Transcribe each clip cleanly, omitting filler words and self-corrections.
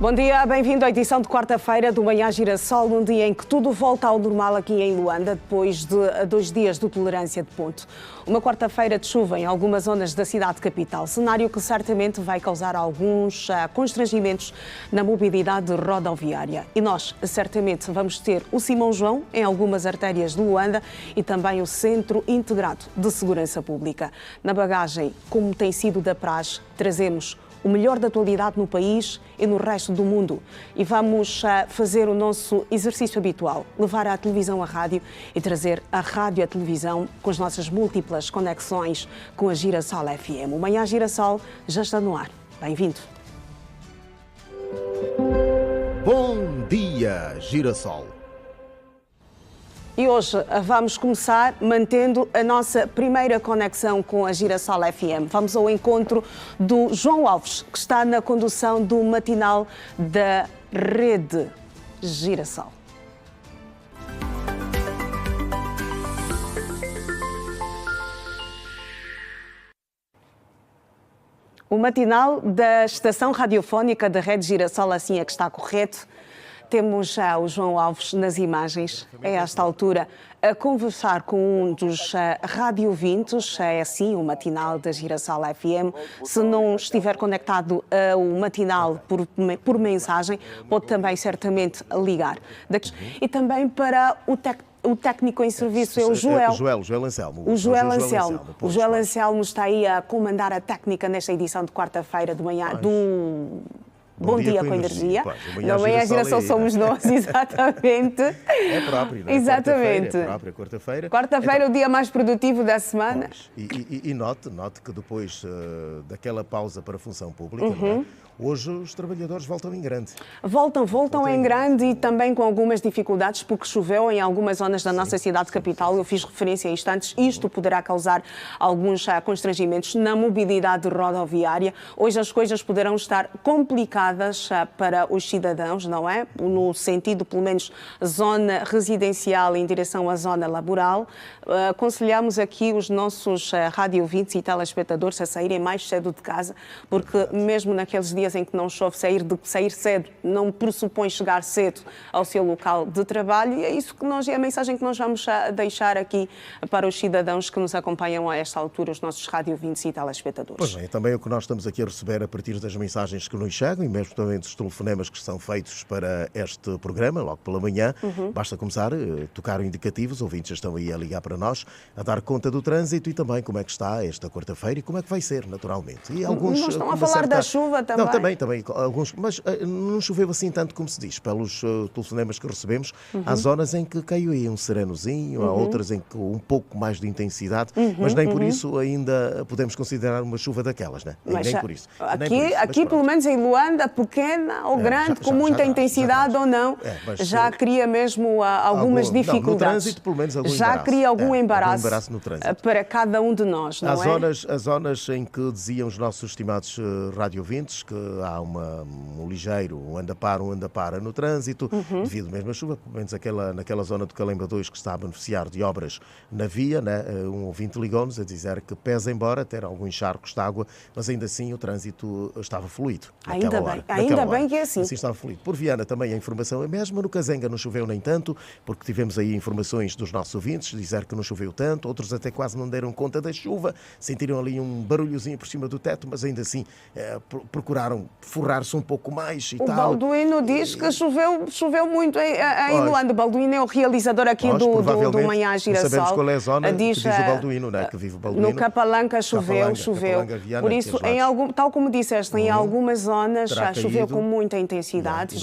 Bom dia, bem-vindo à edição de quarta-feira do Manhã Girassol, num dia em que tudo volta ao normal aqui em Luanda, depois de 2 dias de tolerância de ponto. Uma quarta-feira de chuva em algumas zonas da cidade capital, cenário que certamente vai causar alguns constrangimentos na mobilidade rodoviária. E nós, certamente, vamos ter o Simão João em algumas artérias de Luanda e também o Centro Integrado de Segurança Pública. Na bagagem, como tem sido da praxe, trazemos o melhor da atualidade no país e no resto do mundo. E vamos fazer o nosso exercício habitual, levar a televisão à rádio e trazer a rádio à televisão com as nossas múltiplas conexões com a Girassol FM. O Manhã Girassol já está no ar. Bem-vindo. Bom dia, Girassol. E hoje vamos começar mantendo a nossa primeira conexão com a Girassol FM. Vamos ao encontro do João Alves, que está na condução do matinal da Rede Girassol. O matinal da estação radiofónica da Rede Girassol, assim é que está correto. Temos já o João Alves nas imagens, a esta altura, a conversar com um dos radiovintes, é assim o matinal da Girassol FM. Se não estiver conectado ao matinal por mensagem, pode também certamente ligar. E também para o técnico em serviço é o Joel. Joel Anselmo. O Joel Anselmo. O Joel Anselmo está aí a comandar a técnica nesta edição de quarta-feira de manhã do Bom dia com energia. Não é a Girassol, somos nós, exatamente. É próprio, não é? Exatamente. É própria quarta-feira. Quarta-feira é o dia mais produtivo da semana. E note que depois daquela pausa para a função pública, não é? Hoje os trabalhadores voltam em grande. Voltam em grande e também com algumas dificuldades, porque choveu em algumas zonas da nossa cidade capital. Eu fiz referência a isto antes. Isto poderá causar alguns constrangimentos na mobilidade rodoviária. Hoje as coisas poderão estar complicadas para os cidadãos, não é? No sentido, pelo menos, zona residencial em direção à zona laboral. Aconselhamos aqui os nossos radiovintes e telespectadores a saírem mais cedo de casa, porque mesmo naqueles dias em que não chove, sair cedo não pressupõe chegar cedo ao seu local de trabalho, e é isso que é a mensagem que nós vamos deixar aqui para os cidadãos que nos acompanham a esta altura, os nossos radiovintes e telespectadores. Pois bem, também o que nós estamos aqui a receber a partir das mensagens que nos chegam e mesmo também dos telefonemas que são feitos para este programa, logo pela manhã, basta começar a tocar o indicativo, os ouvintes já estão aí a ligar para nós, a dar conta do trânsito e também como é que está esta quarta-feira e como é que vai ser, naturalmente. E alguns, não estão a falar da chuva também? Não, também, alguns, mas não choveu assim tanto como se diz, pelos telefonemas que recebemos. Há zonas em que caiu aí um serenozinho, há outras em que um pouco mais de intensidade, mas nem por isso ainda podemos considerar uma chuva daquelas, né? Nem por isso. Aqui pelo menos em Luanda, pequena ou grande, com muita intensidade ou não, já cria mesmo algumas dificuldades. No trânsito, pelo menos algum já embaraço. cria algum embaraço no trânsito para cada um de nós, não Há zonas em que diziam os nossos estimados radiovintes que há um ligeiro anda para no trânsito, devido mesmo à chuva, pelo menos naquela zona do Calemba 2 que está a beneficiar de obras na via, né? Um ouvinte ligou-nos a dizer que pese embora ter alguns charcos de água, mas ainda assim o trânsito estava fluido. Ainda bem que é assim. Assim estava fluido. Por Viana também a informação é mesmo, no Cazenga não choveu nem tanto, porque tivemos aí informações dos nossos ouvintes, dizer que não choveu tanto, outros até quase não deram conta da chuva, sentiram ali um barulhozinho por cima do teto, mas ainda assim procuraram forrar-se um pouco mais e tal. O Balduino diz que choveu muito em Luanda. O Balduino é o realizador aqui do Manhã Girassol. Sabemos qual é a zona que diz o Balduino, não é? Que vive o Balduino. No Capalanca choveu. Viana, por isso, tal como disseste, em algumas zonas já choveu com muita intensidade,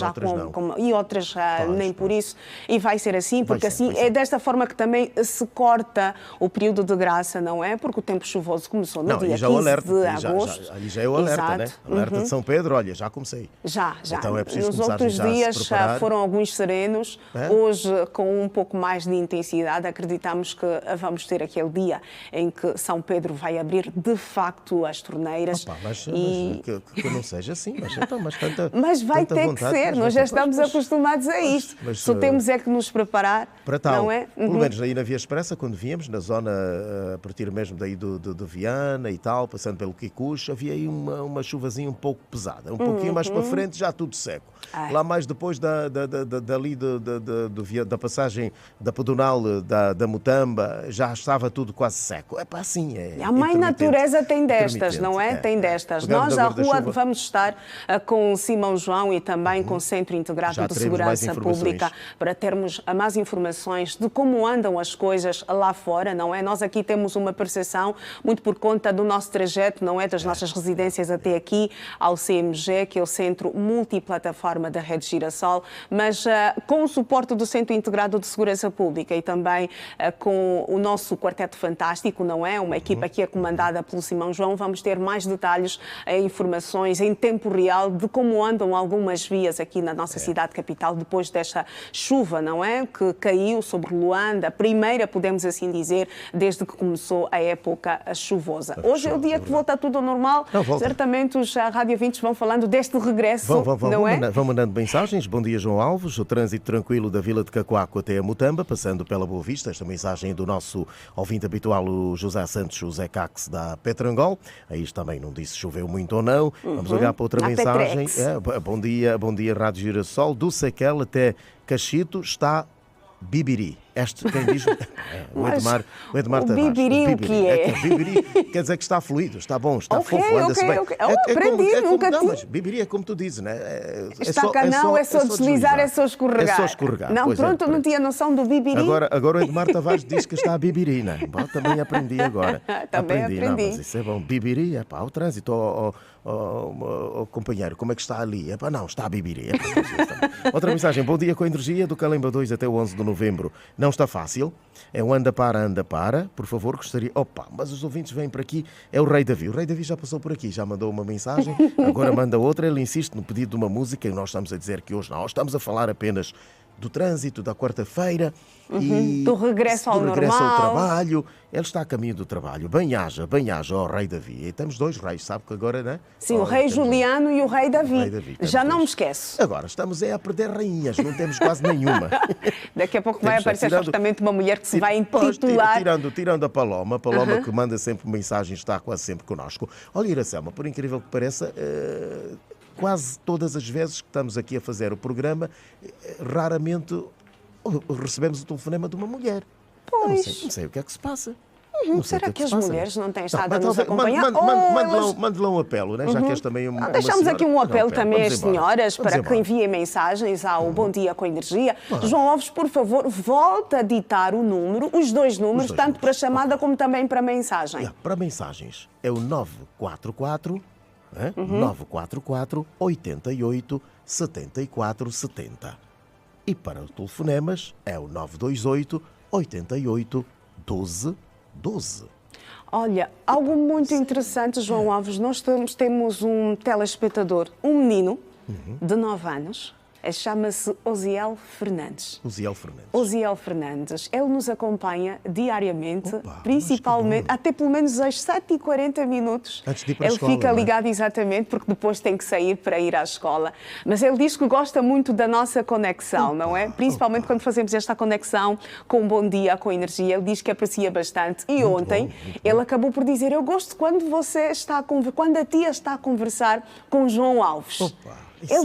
e outras nem por isso. E vai ser assim, porque assim é desta forma que também se corta o período de graça, não é? Porque o tempo chuvoso começou no dia 15 de agosto. Aí já é o alerta, né? Alerta de São Pedro, olha, já comecei. Já. Então é preciso Nos começar outros já dias a se preparar. foram alguns serenos, hoje com um pouco mais de intensidade. Acreditamos que vamos ter aquele dia em que São Pedro vai abrir de facto as torneiras. Mas que não seja assim, mas vai ter que ser, nós já estamos acostumados a isto. Só temos é que nos preparar, para tal, não é? Pelo menos aí na Via Expressa, quando víamos, na zona, a partir mesmo daí de Viana e tal, passando pelo Quicucho, havia aí uma chuvazinha um pouco pesada. Um pouquinho mais para frente já tudo seco. Lá mais depois dali da passagem da pedonal da Mutamba, já estava tudo quase seco. É pá, assim, a mãe natureza tem destas, não é? Tem destas. Nós, à rua, vamos estar com Simão João e também com o Centro Integrado de Segurança Pública para termos mais informações de como andam as coisas lá fora, não é? Nós aqui temos uma percepção muito por conta do nosso trajeto, não é? Das nossas residências até aqui ao CMG, que é o Centro Multiplataforma da Rede Girassol, mas com o suporte do Centro Integrado de Segurança Pública e também com o nosso quarteto fantástico, não é? Uma equipa que é comandada pelo Simão João, vamos ter mais detalhes, informações em tempo real de como andam algumas vias aqui na nossa cidade capital depois desta chuva, não é? Que caiu sobre Luanda, a primeira, podemos assim dizer, desde que começou a época chuvosa. Hoje é o dia que volta tudo ao normal. Certamente os Rádio 20 vão falando deste regresso, não é? Vão mandando mensagens. Bom dia, João Alves. O trânsito tranquilo da Vila de Cacoaco até a Mutamba, passando pela Boa Vista. Esta mensagem do nosso ouvinte habitual, o José Santos, José Cax, da Petrangol. Aí também não disse se choveu muito ou não. Vamos olhar para outra mensagem. Bom dia, Rádio Girassol. Do Sequel até Cachito está Bibiri. Quem diz? O Edmar Tavares. Bibiri, o que é? Bibiri quer dizer que está fluido, está bom, está fofo, anda-se bem. Aprendi, nunca tinha. Mas Bibiri é como tu dizes, né? Está canal, é só deslizar, é só escorregar. É só escorregar. Não, pronto, não tinha noção do Bibiri. Agora o Edmar Tavares diz que está a Bibiri, né? Bom, também aprendi agora. Também aprendi. Não, mas isso é bom. Bibiri, o trânsito, companheiro, como é que está ali? Não, está a Bibiri. Outra mensagem, bom dia com a energia do Calemba 2 até o 11 de novembro. Não está fácil, é um anda para, por favor, gostaria... mas os ouvintes vêm por aqui, é o Rei Davi. O Rei Davi já passou por aqui, já mandou uma mensagem, agora manda outra, ele insiste no pedido de uma música e nós estamos a dizer que hoje não, estamos a falar apenas do trânsito, da quarta-feira e do regresso ao trabalho. Ele está a caminho do trabalho. Bem-haja, ó Rei Davi. E temos dois reis, sabe que agora, não é? Sim, o Rei Juliano e o Rei Davi. Já não me esqueço. Agora, estamos a perder rainhas, não temos quase nenhuma. Daqui a pouco vai aparecer certamente uma mulher que se vai intitular... Tirando a Paloma que manda sempre mensagens, está quase sempre connosco. Olha, Iracema, por incrível que pareça... quase todas as vezes que estamos aqui a fazer o programa, raramente recebemos o telefonema de uma mulher. Pois. Não sei o que é que se passa. Será que as mulheres não têm estado a nos acompanhar? Mande lá um apelo, né? Já que és também uma deixamos senhora. Aqui um apelo também às senhoras Vamos para embora. que enviem mensagens ao Bom Dia com Energia. João Alves, por favor, volta a ditar o número, os dois números, tanto para a chamada como também para a mensagem. Para mensagens é o 944 944 88 74 70. E para telefonemas é o 928 88 12 12. Olha, algo muito interessante, João Alves. Nós temos um telespectador, um menino de 9 anos. Chama-se Osiel Fernandes. Osiel Fernandes. Ele nos acompanha diariamente, principalmente, até pelo menos às 7h40. Antes de ir para a escola, fica ligado exatamente, porque depois tem que sair para ir à escola. Mas ele diz que gosta muito da nossa conexão, não é? Principalmente quando fazemos esta conexão com o Bom Dia, com a Energia. Ele diz que aprecia bastante. E muito ontem ele acabou por dizer: eu gosto quando quando a tia está a conversar com o João Alves.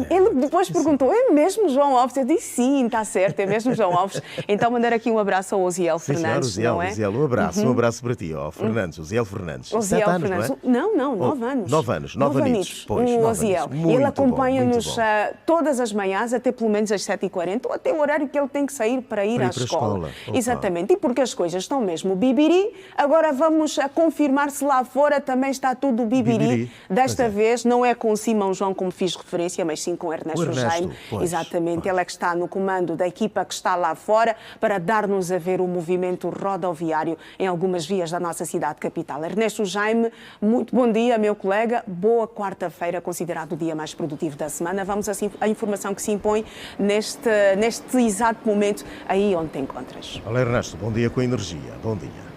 Ele depois perguntou: é mesmo João Alves? Eu disse: sim, está certo, é mesmo João Alves. Então mandar aqui um abraço ao Osiel Fernandes, senhor, não é? Osiel, um abraço para ti, Fernandes, Osiel Fernandes. Osiel 7 anos, Fernandes. Não é? 9 anos. 9 anitos. Pois, o Osiel. Ele acompanha-nos todas as manhãs, até pelo menos às 7h40, ou até o horário que ele tem que sair para ir à escola. Exatamente. E porque as coisas estão mesmo bibiri, agora vamos confirmar se lá fora também está tudo bibiri. Desta vez não é com o Simão João, como fiz referência, mas sim com Ernesto Jaime. Exatamente. Ele é que está no comando da equipa que está lá fora para dar-nos a ver o movimento rodoviário em algumas vias da nossa cidade capital. Ernesto Jaime, muito bom dia, meu colega. Boa quarta-feira, considerado o dia mais produtivo da semana. Vamos à informação que se impõe neste exato momento aí onde te encontras. Olá, Ernesto. Bom dia com a Energia. Bom dia.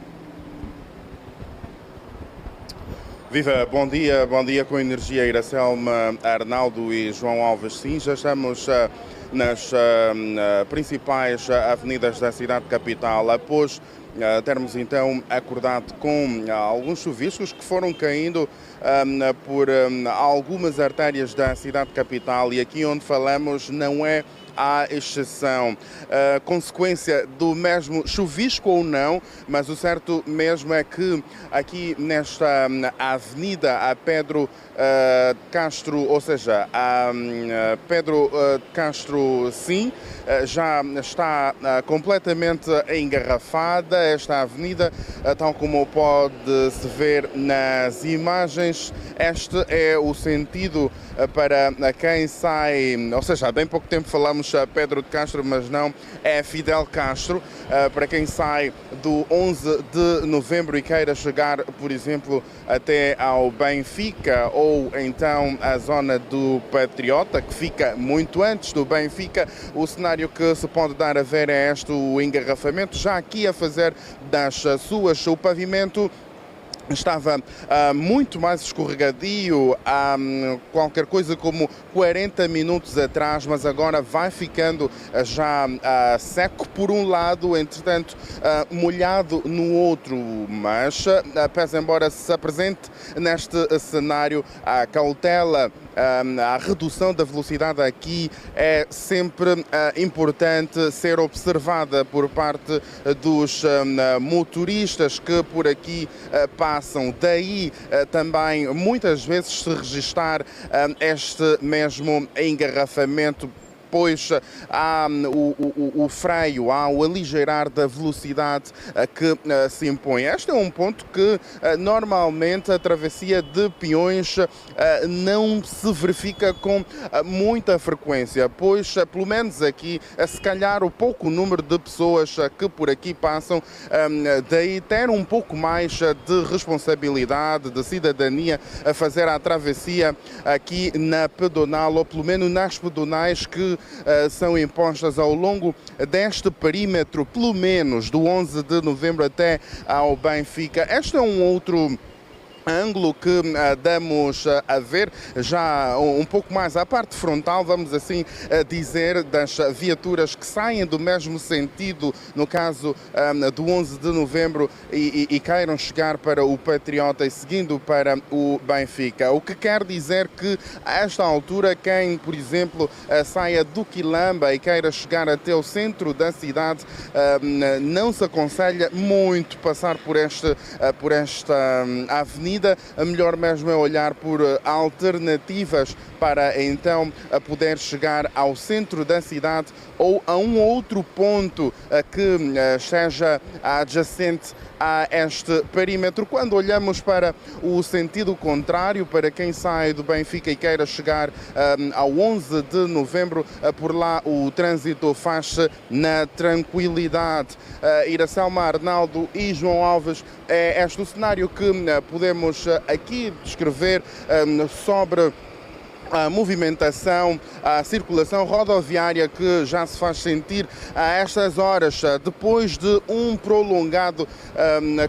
Viva, bom dia com a Energia, Iracelma, Arnaldo e João Alves. Sim, já estamos nas principais avenidas da cidade capital após termos então acordado com alguns chuviscos que foram caindo por algumas artérias da cidade capital, e aqui onde falamos não é à exceção. Consequência do mesmo chuvisco ou não, mas o certo mesmo é que aqui nesta avenida a Pedro Castro, ou seja, a Pedro Castro, sim, já está completamente engarrafada esta avenida, tal como pode-se ver nas imagens. Este é o sentido para quem sai, ou seja, há bem pouco tempo falamos Pedro de Castro, mas não, é Fidel Castro, para quem sai do 11 de novembro e queira chegar, por exemplo, até ao Benfica ou então à zona do Patriota, que fica muito antes do Benfica. O cenário que se pode dar a ver é este, o engarrafamento, já aqui a fazer das suas. O pavimento estava muito mais escorregadio há qualquer coisa como 40 minutos atrás, mas agora vai ficando já seco por um lado, entretanto molhado no outro. Mas, pese embora se apresente neste cenário a cautela, a redução da velocidade aqui é sempre importante ser observada por parte dos motoristas que por aqui passam. Daí também muitas vezes se registar este mesmo engarrafamento, pois há o freio, há o aligeirar da velocidade que se impõe. Este é um ponto que normalmente a travessia de peões não se verifica com muita frequência, pois pelo menos aqui, se calhar o pouco número de pessoas que por aqui passam, daí ter um pouco mais de responsabilidade, de cidadania a fazer a travessia aqui na pedonal, ou pelo menos nas pedonais que são impostas ao longo deste perímetro, pelo menos do 11 de novembro até ao Benfica. Este é um outro ângulo que damos a ver já um pouco mais à parte frontal, vamos assim dizer, das viaturas que saem do mesmo sentido, no caso do 11 de novembro, e queiram chegar para o Patriota e seguindo para o Benfica. O que quer dizer que a esta altura quem, por exemplo, saia do Quilamba e queira chegar até o centro da cidade, não se aconselha muito passar por esta avenida. A melhor mesmo é olhar por alternativas para então poder chegar ao centro da cidade ou a um outro ponto que esteja adjacente a este perímetro. Quando olhamos para o sentido contrário, para quem sai do Benfica e queira chegar ao 11 de novembro, por lá o trânsito faz-se na tranquilidade. Iracelma, Arnaldo e João Alves, é este o cenário que podemos aqui descrever sobre a movimentação, a circulação rodoviária que já se faz sentir a estas horas, depois de um prolongado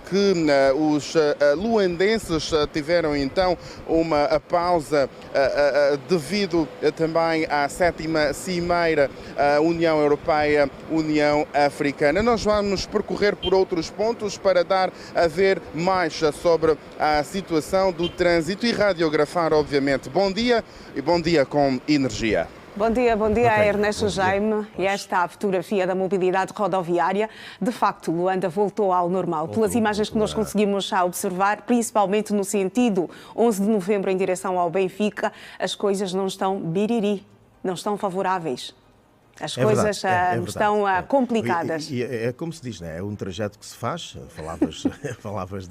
que os luandenses tiveram então uma pausa devido também à 7ª Cimeira União Europeia-União Africana. Nós vamos percorrer por outros pontos para dar a ver mais sobre a situação do trânsito e radiografar, obviamente. Bom dia e bom dia com energia. Bom dia, Ernesto Jaime. E esta é a fotografia da mobilidade rodoviária. De facto, Luanda voltou ao normal. Pelas imagens que nós conseguimos já observar, principalmente no sentido 11 de novembro em direção ao Benfica, as coisas não estão biriri, não estão favoráveis. As coisas estão complicadas. E é como se diz, né? É um trajeto que se faz. Falavas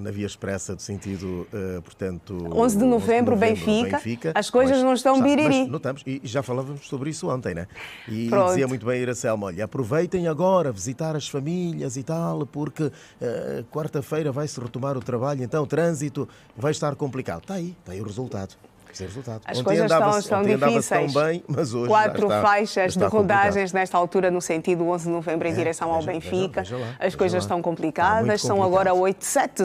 na Via Expressa do sentido, portanto... 11 de novembro, Benfica. As coisas não estão biriri. Não estamos, e já falávamos sobre isso ontem, né? E Pronto. Dizia muito bem a Iracelma, olha, aproveitem agora visitar as famílias e tal, porque quarta-feira vai-se retomar o trabalho, então o trânsito vai estar complicado. Está aí o resultado. Sem resultado. As coisas estão difíceis. Tão bem, mas hoje 4 já faixas de rodagens complicado. nesta altura no sentido 11 de novembro em direção ao Benfica. Veja lá, As coisas estão complicadas. São complicado. agora 7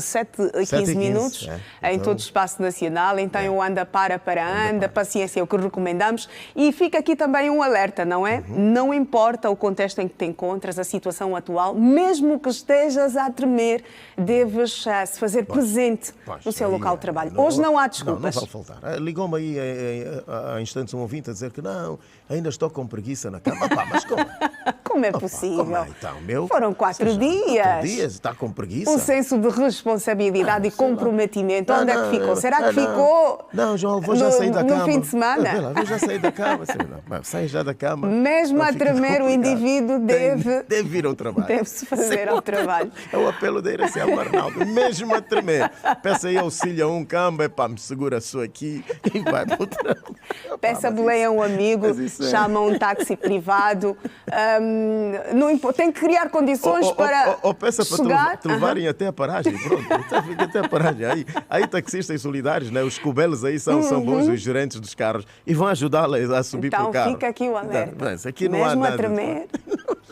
e 15 minutos em Então, todo o espaço nacional. Então o anda para anda. Paciência é o que recomendamos. E fica aqui também um alerta, não é? Não importa o contexto em que te encontras, a situação atual, mesmo que estejas a tremer, deves se fazer presente no seu local de trabalho. Hoje não há desculpas. Não vai faltar. Ligou-me aí há instantes um ouvinte a dizer que não, ainda estou com preguiça na cama. Opa, mas como? Como é possível? Como é, então, meu? Foram 4 dias. 4 dias, está com preguiça? O senso de responsabilidade e comprometimento, onde é que ficou? Será que ficou Não, João, vou já sair da cama. No fim de semana? Vou já sair da cama. Sai já da cama. Mesmo a tremer, o indivíduo deve ir ao trabalho. Deve-se fazer ao trabalho. É o apelo da Iraciel Arnaldo. Mesmo a tremer. Peça aí auxílio a um camba, me segura só aqui e vai para o trabalho. Peça boleia a um amigo, chama um táxi privado. Tem que criar condições para ou peça chegar... para te levarem até a paragem. Pronto, fica até a paragem. Aí taxistas solidários, né? Os cobelos aí são bons, os gerentes dos carros, e vão ajudá-la a subir para o carro. Então fica aqui o alerta. Aqui não mesmo há nada, a tremer,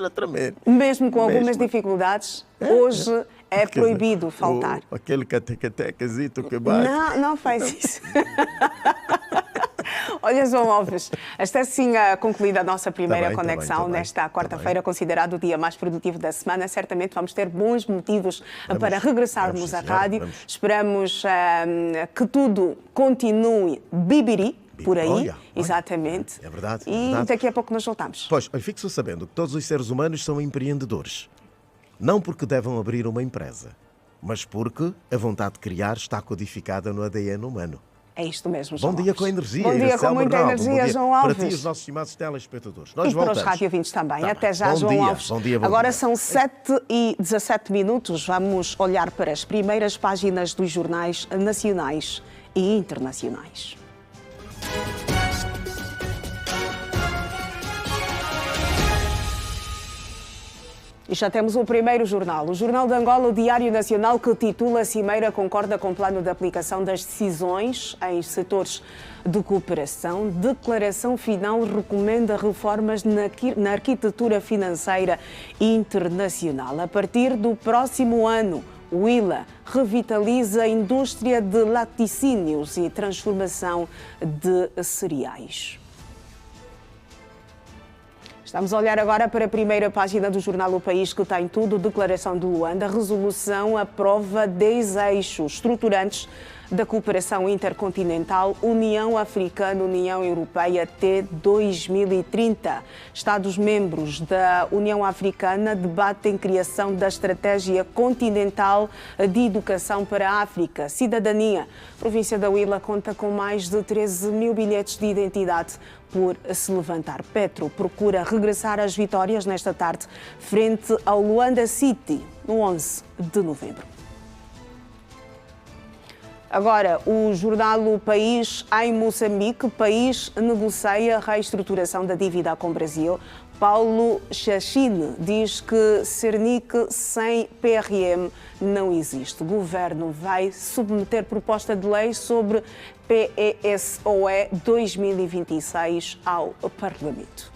a tremer. Mesmo com algumas dificuldades, hoje é proibido faltar. Aquele catecazito que bate. Não faz isso. Olha, João Alves, está assim concluída a nossa primeira conexão nesta quarta-feira, considerado o dia mais produtivo da semana. Certamente vamos ter bons motivos para regressarmos à rádio. Esperamos que tudo continue bibiri por aí, exatamente. É verdade. E daqui a pouco nós voltamos. Pois, fique-se sabendo que todos os seres humanos são empreendedores. Não porque devam abrir uma empresa, mas porque a vontade de criar está codificada no ADN humano. É isto mesmo, João Bom dia Alves. com energia. Bom dia com muita energia, João Alves. Para ti e os nossos estimados telespectadores. Nós e voltamos. para os radiovintes também. Tá Até bem. já, Bom João dia. Alves. Bom dia, bom Agora dia. são 7h17. Vamos olhar para as primeiras páginas dos jornais nacionais e internacionais. E já temos o primeiro jornal. O Jornal de Angola, o Diário Nacional, que titula Cimeira concorda com o plano de aplicação das decisões em setores de cooperação. Declaração final recomenda reformas na arquitetura financeira internacional. A partir do próximo ano, o ILA revitaliza a indústria de laticínios e transformação de cereais. Vamos olhar agora para a primeira página do jornal O País, que tem tudo. Declaração de Luanda. A resolução aprova 10 eixos estruturantes da cooperação intercontinental União Africana, União Europeia até 2030. Estados-membros da União Africana debatem criação da Estratégia Continental de Educação para a África. Cidadania. A província da Huila conta com mais de 13 mil bilhetes de identidade por se levantar. Petro procura regressar às vitórias nesta tarde frente ao Luanda City, no 11 de novembro. Agora, o jornal O País, em Moçambique, o país negocia a reestruturação da dívida com o Brasil. Paulo Chachine diz que Cernic sem PRM não existe. O governo vai submeter proposta de lei sobre PESOE 2026 ao Parlamento.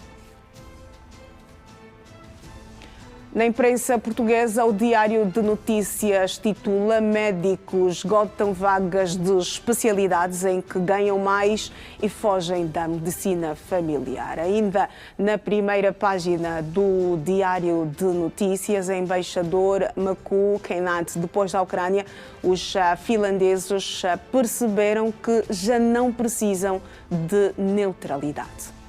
Na imprensa portuguesa, o Diário de Notícias titula Médicos esgotam vagas de especialidades em que ganham mais e fogem da medicina familiar. Ainda na primeira página do Diário de Notícias, embaixador Maku Keinat, depois da Ucrânia, os finlandeses perceberam que já não precisam de neutralidade.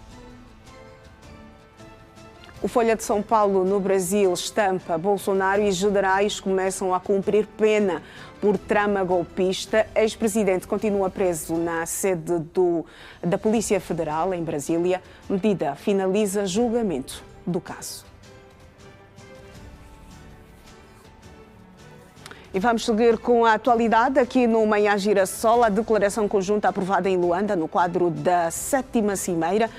O Folha de São Paulo, no Brasil, estampa Bolsonaro e generais começam a cumprir pena por trama golpista. Ex-presidente continua preso na sede da Polícia Federal, em Brasília. Medida finaliza julgamento do caso. E vamos seguir com a atualidade aqui no Manhã Girassol. A declaração conjunta aprovada em Luanda, no quadro da 7ª Cimeira.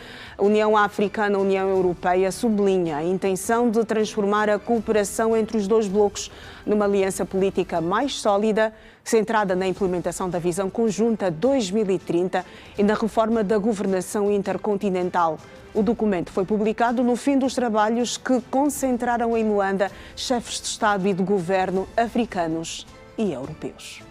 A União Africana, a União Europeia sublinha a intenção de transformar a cooperação entre os dois blocos numa aliança política mais sólida, centrada na implementação da Visão Conjunta 2030 e na reforma da governação intercontinental. O documento foi publicado no fim dos trabalhos que concentraram em Luanda chefes de Estado e de governo africanos e europeus.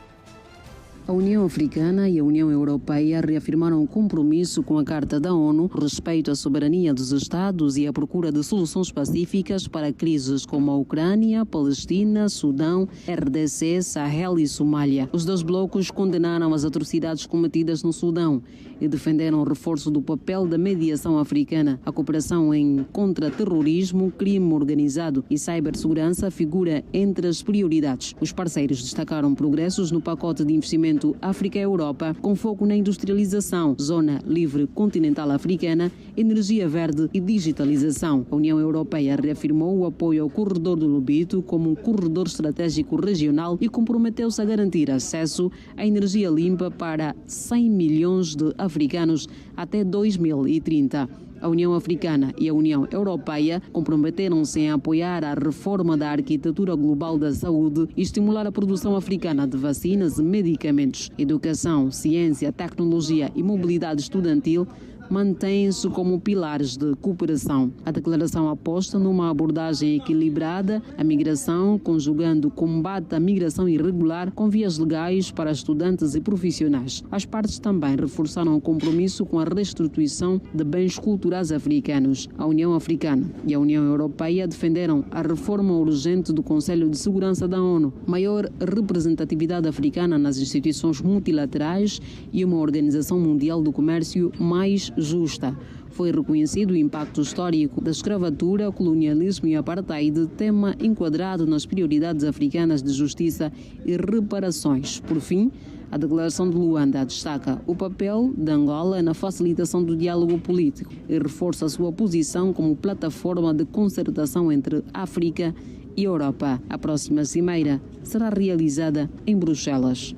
A União Africana e a União Europeia reafirmaram o compromisso com a Carta da ONU, respeito à soberania dos Estados e a procura de soluções pacíficas para crises como a Ucrânia, Palestina, Sudão, RDC, Sahel e Somália. Os dois blocos condenaram as atrocidades cometidas no Sudão e defenderam o reforço do papel da mediação africana. A cooperação em contra-terrorismo, crime organizado e cibersegurança figura entre as prioridades. Os parceiros destacaram progressos no pacote de investimento África-Europa, com foco na industrialização, zona livre continental africana, energia verde e digitalização. A União Europeia reafirmou o apoio ao corredor do Lobito como um corredor estratégico regional e comprometeu-se a garantir acesso à energia limpa para 100 milhões de africanos até 2030. A União Africana e a União Europeia comprometeram-se em apoiar a reforma da arquitetura global da saúde e estimular a produção africana de vacinas e medicamentos. Educação, ciência, tecnologia e mobilidade estudantil mantêm-se como pilares de cooperação. A declaração aposta numa abordagem equilibrada à migração, conjugando o combate à migração irregular com vias legais para estudantes e profissionais. As partes também reforçaram o compromisso com a restituição de bens culturais africanos. A União Africana e a União Europeia defenderam a reforma urgente do Conselho de Segurança da ONU, maior representatividade africana nas instituições multilaterais e uma Organização Mundial do Comércio mais justa. Foi reconhecido o impacto histórico da escravatura, colonialismo e apartheid, tema enquadrado nas prioridades africanas de justiça e reparações. Por fim, a Declaração de Luanda destaca o papel de Angola na facilitação do diálogo político e reforça a sua posição como plataforma de concertação entre África e Europa. A próxima cimeira será realizada em Bruxelas.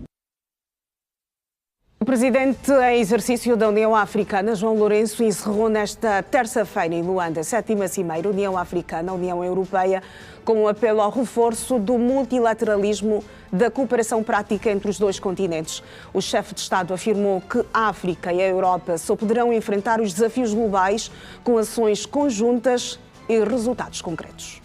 O presidente em exercício da União Africana, João Lourenço, encerrou nesta terça-feira em Luanda a 7ª Cimeira União Africana-União Europeia com um apelo ao reforço do multilateralismo da cooperação prática entre os dois continentes. O chefe de Estado afirmou que a África e a Europa só poderão enfrentar os desafios globais com ações conjuntas e resultados concretos.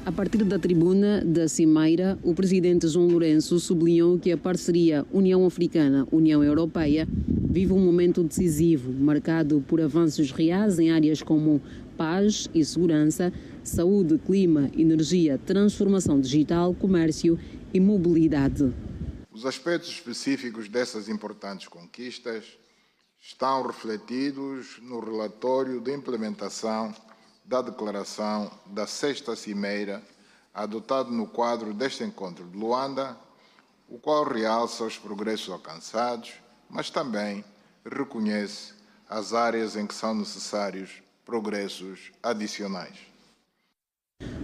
A partir da tribuna da Cimeira, o presidente João Lourenço sublinhou que a parceria União Africana-União Europeia vive um momento decisivo, marcado por avanços reais em áreas como paz e segurança, saúde, clima, energia, transformação digital, comércio e mobilidade. Os aspectos específicos dessas importantes conquistas estão refletidos no relatório de implementação da declaração da 6ª Cimeira, adotado no quadro deste encontro de Luanda, o qual realça os progressos alcançados, mas também reconhece as áreas em que são necessários progressos adicionais.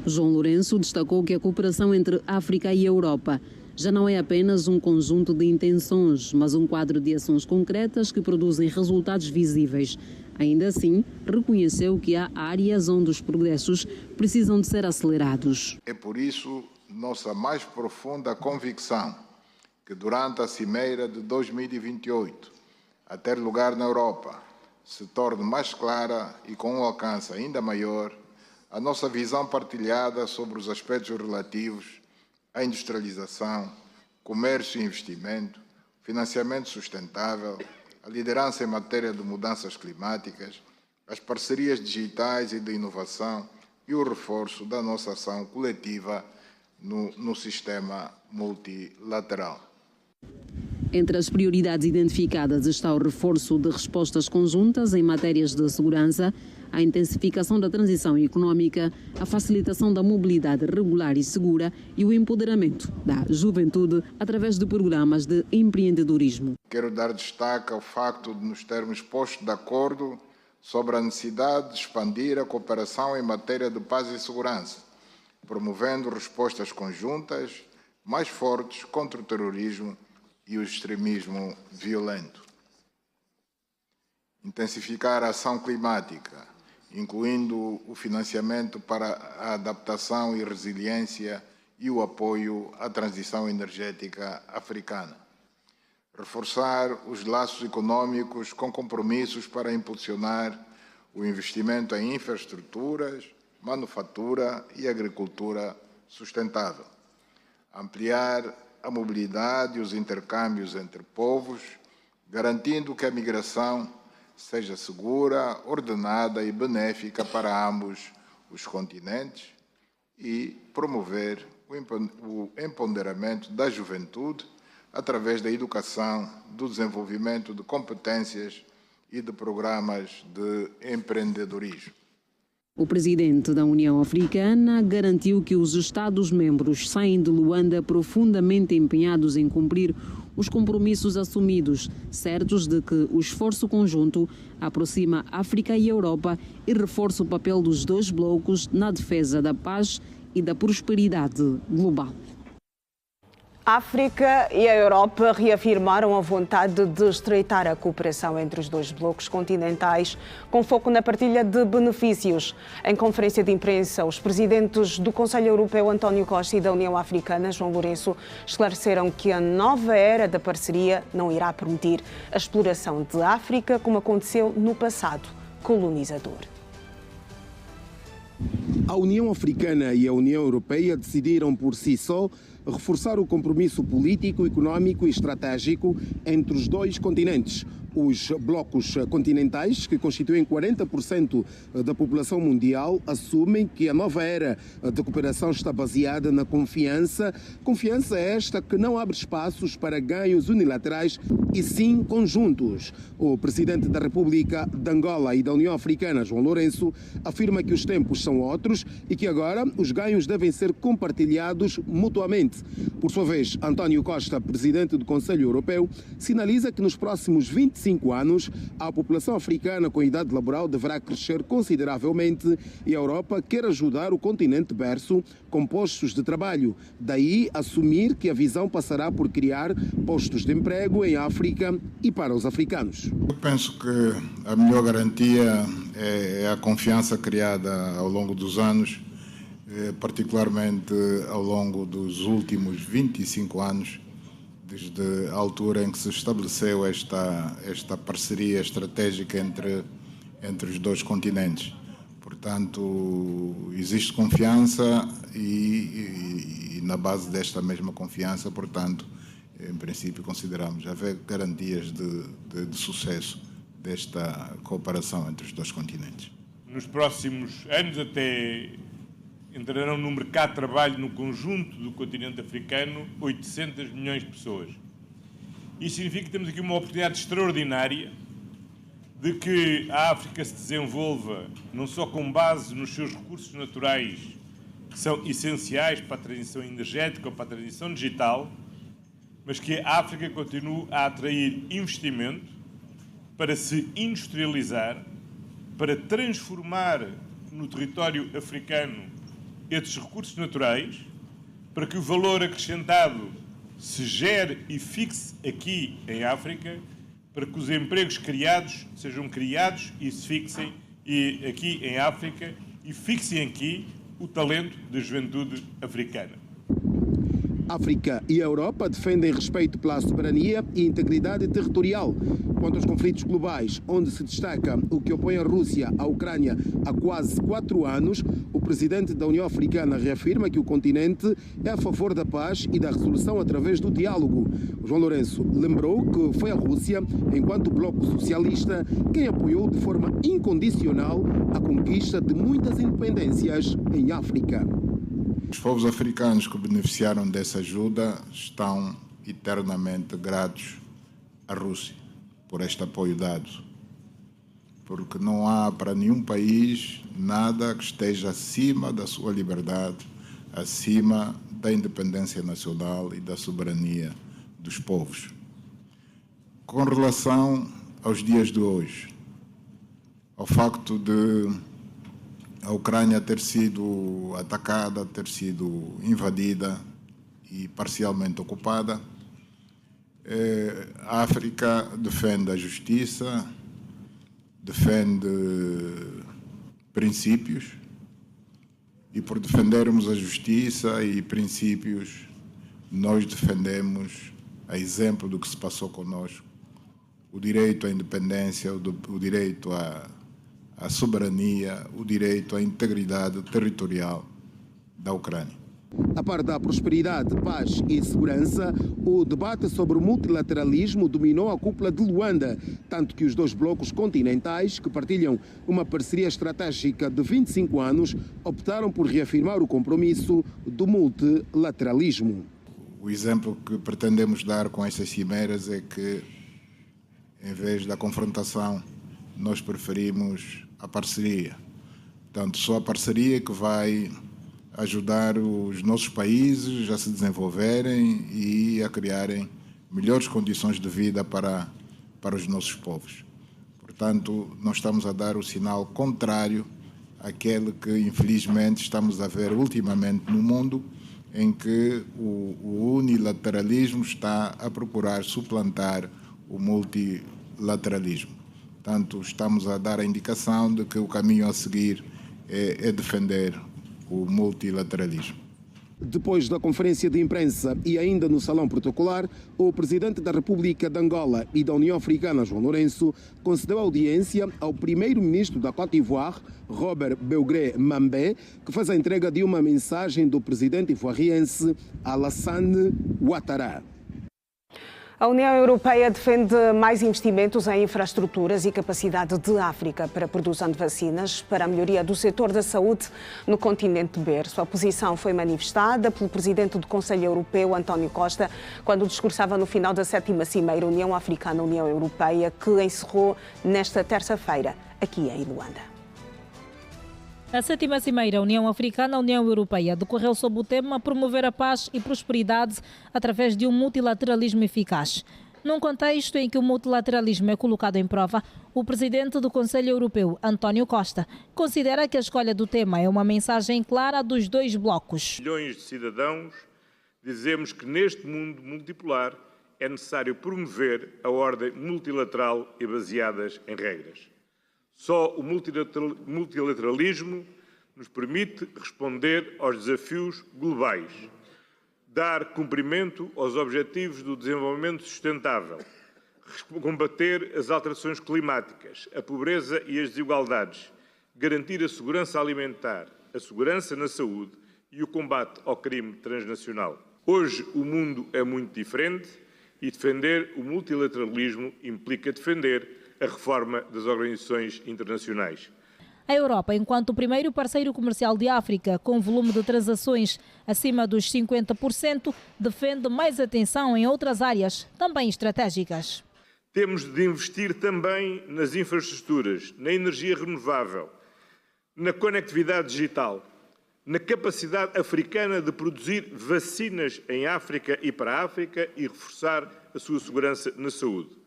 João Lourenço destacou que a cooperação entre África e Europa já não é apenas um conjunto de intenções, mas um quadro de ações concretas que produzem resultados visíveis. Ainda assim, reconheceu que há áreas onde os progressos precisam de ser acelerados. É por isso nossa mais profunda convicção que durante a Cimeira de 2028, a ter lugar na Europa, se torne mais clara e com um alcance ainda maior a nossa visão partilhada sobre os aspectos relativos à industrialização, comércio e investimento, financiamento sustentável, a liderança em matéria de mudanças climáticas, as parcerias digitais e de inovação e o reforço da nossa ação coletiva no sistema multilateral. Entre as prioridades identificadas está o reforço de respostas conjuntas em matérias de segurança, a intensificação da transição econômica, a facilitação da mobilidade regular e segura e o empoderamento da juventude através de programas de empreendedorismo. Quero dar destaque ao facto de nos termos posto de acordo sobre a necessidade de expandir a cooperação em matéria de paz e segurança, promovendo respostas conjuntas mais fortes contra o terrorismo e o extremismo violento. intensificar a ação climática, incluindo o financiamento para a adaptação e resiliência e o apoio à transição energética africana. Reforçar os laços econômicos com compromissos para impulsionar o investimento em infraestruturas, manufatura e agricultura sustentável. Ampliar a mobilidade e os intercâmbios entre povos, garantindo que a migração seja segura, ordenada e benéfica para ambos os continentes e promover o empoderamento da juventude através da educação, do desenvolvimento de competências e de programas de empreendedorismo. O presidente da União Africana garantiu que os Estados-membros saem de Luanda profundamente empenhados em cumprir os compromissos assumidos, certos de que o esforço conjunto aproxima África e Europa e reforça o papel dos dois blocos na defesa da paz e da prosperidade global. A África e a Europa reafirmaram a vontade de estreitar a cooperação entre os dois blocos continentais, com foco na partilha de benefícios. Em conferência de imprensa, os presidentes do Conselho Europeu, António Costa, e da União Africana, João Lourenço, esclareceram que a nova era da parceria não irá permitir a exploração de África como aconteceu no passado colonizador. A União Africana e a União Europeia decidiram por si só reforçar o compromisso político, econômico e estratégico entre os dois continentes. Os blocos continentais, que constituem 40% da população mundial, assumem que a nova era de cooperação está baseada na confiança. Confiança esta que não abre espaços para ganhos unilaterais e sim conjuntos. O presidente da República de Angola e da União Africana, João Lourenço, afirma que os tempos são outros e que agora os ganhos devem ser compartilhados mutuamente. Por sua vez, António Costa, presidente do Conselho Europeu, sinaliza que nos próximos 25 anos a população africana com idade laboral deverá crescer consideravelmente e a Europa quer ajudar o continente berço com postos de trabalho. Daí assumir que a visão passará por criar postos de emprego em África e para os africanos. Eu penso que a melhor garantia é a confiança criada ao longo dos anos, particularmente ao longo dos últimos 25 anos, desde a altura em que se estabeleceu esta parceria estratégica entre os dois continentes. Portanto, existe confiança e na base desta mesma confiança, portanto, em princípio, consideramos haver garantias de sucesso desta cooperação entre os dois continentes. Nos próximos anos até entrarão no mercado de trabalho no conjunto do continente africano 800 milhões de pessoas. Isso significa que temos aqui uma oportunidade extraordinária de que a África se desenvolva não só com base nos seus recursos naturais, que são essenciais para a transição energética ou para a transição digital, mas que a África continue a atrair investimento para se industrializar, para transformar no território africano estes recursos naturais, para que o valor acrescentado se gere e fixe aqui em África, para que os empregos criados sejam criados e se fixem aqui em África e fixem aqui o talento da juventude africana. África e a Europa defendem respeito pela soberania e integridade territorial. Quanto aos conflitos globais, onde se destaca o que opõe a Rússia à Ucrânia há quase 4 anos, o presidente da União Africana reafirma que o continente é a favor da paz e da resolução através do diálogo. O João Lourenço lembrou que foi a Rússia, enquanto bloco socialista, quem apoiou de forma incondicional a conquista de muitas independências em África. Os povos africanos que beneficiaram dessa ajuda estão eternamente gratos à Rússia por este apoio dado, porque não há para nenhum país nada que esteja acima da sua liberdade, acima da independência nacional e da soberania dos povos. Com relação aos dias de hoje, ao facto de a Ucrânia ter sido atacada, ter sido invadida e parcialmente ocupada, a África defende a justiça, defende princípios, e por defendermos a justiça e princípios, nós defendemos, a exemplo do que se passou conosco, o direito à independência, o direito à soberania, o direito à integridade territorial da Ucrânia. A par da prosperidade, paz e segurança, o debate sobre o multilateralismo dominou a cúpula de Luanda, tanto que os dois blocos continentais, que partilham uma parceria estratégica de 25 anos, optaram por reafirmar o compromisso do multilateralismo. O exemplo que pretendemos dar com essas cimeiras é que, em vez da confrontação, nós preferimos a parceria. Portanto, só a parceria que vai ajudar os nossos países a se desenvolverem e a criarem melhores condições de vida para os nossos povos. Portanto, nós estamos a dar o sinal contrário àquele que, infelizmente, estamos a ver ultimamente no mundo, em que o unilateralismo está a procurar suplantar o multilateralismo. Portanto, estamos a dar a indicação de que o caminho a seguir é defender o multilateralismo. Depois da conferência de imprensa e ainda no salão protocolar, o presidente da República de Angola e da União Africana, João Lourenço, concedeu audiência ao primeiro-ministro da Côte d'Ivoire, Robert Beogré Mambé, que fez a entrega de uma mensagem do presidente ivoiriense Alassane Ouattara. A União Europeia defende mais investimentos em infraestruturas e capacidade de África para a produção de vacinas para a melhoria do setor da saúde no continente berço. A posição foi manifestada pelo presidente do Conselho Europeu, António Costa, quando discursava no final da 7ª Cimeira União Africana-União Europeia, que encerrou nesta terça-feira, aqui em Luanda. A 7ª Cimeira União Africana-União Europeia decorreu sob o tema promover a paz e prosperidade através de um multilateralismo eficaz. Num contexto em que o multilateralismo é colocado em prova, o presidente do Conselho Europeu, António Costa, considera que a escolha do tema é uma mensagem clara dos dois blocos. Milhões de cidadãos dizemos que neste mundo multipolar é necessário promover a ordem multilateral e baseadas em regras. Só o multilateralismo nos permite responder aos desafios globais, dar cumprimento aos objetivos do desenvolvimento sustentável, combater as alterações climáticas, a pobreza e as desigualdades, garantir a segurança alimentar, a segurança na saúde e o combate ao crime transnacional. Hoje o mundo é muito diferente e defender o multilateralismo implica defender a reforma das organizações internacionais. A Europa, enquanto primeiro parceiro comercial de África, com volume de transações acima dos 50%, defende mais atenção em outras áreas, também estratégicas. Temos de investir também nas infraestruturas, na energia renovável, na conectividade digital, na capacidade africana de produzir vacinas em África e para a África e reforçar a sua segurança na saúde.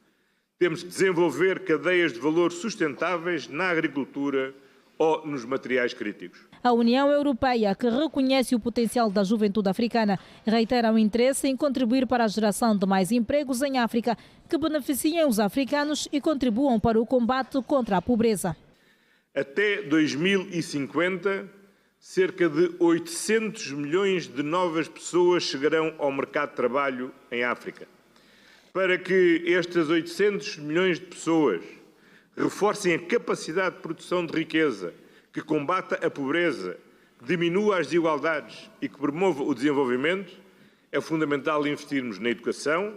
Temos de desenvolver cadeias de valor sustentáveis na agricultura ou nos materiais críticos. A União Europeia, que reconhece o potencial da juventude africana, reitera o interesse em contribuir para a geração de mais empregos em África, que beneficiem os africanos e contribuam para o combate contra a pobreza. Até 2050, cerca de 800 milhões de novas pessoas chegarão ao mercado de trabalho em África. Para que estas 800 milhões de pessoas reforcem a capacidade de produção de riqueza, que combata a pobreza, que diminua as desigualdades e que promova o desenvolvimento, é fundamental investirmos na educação,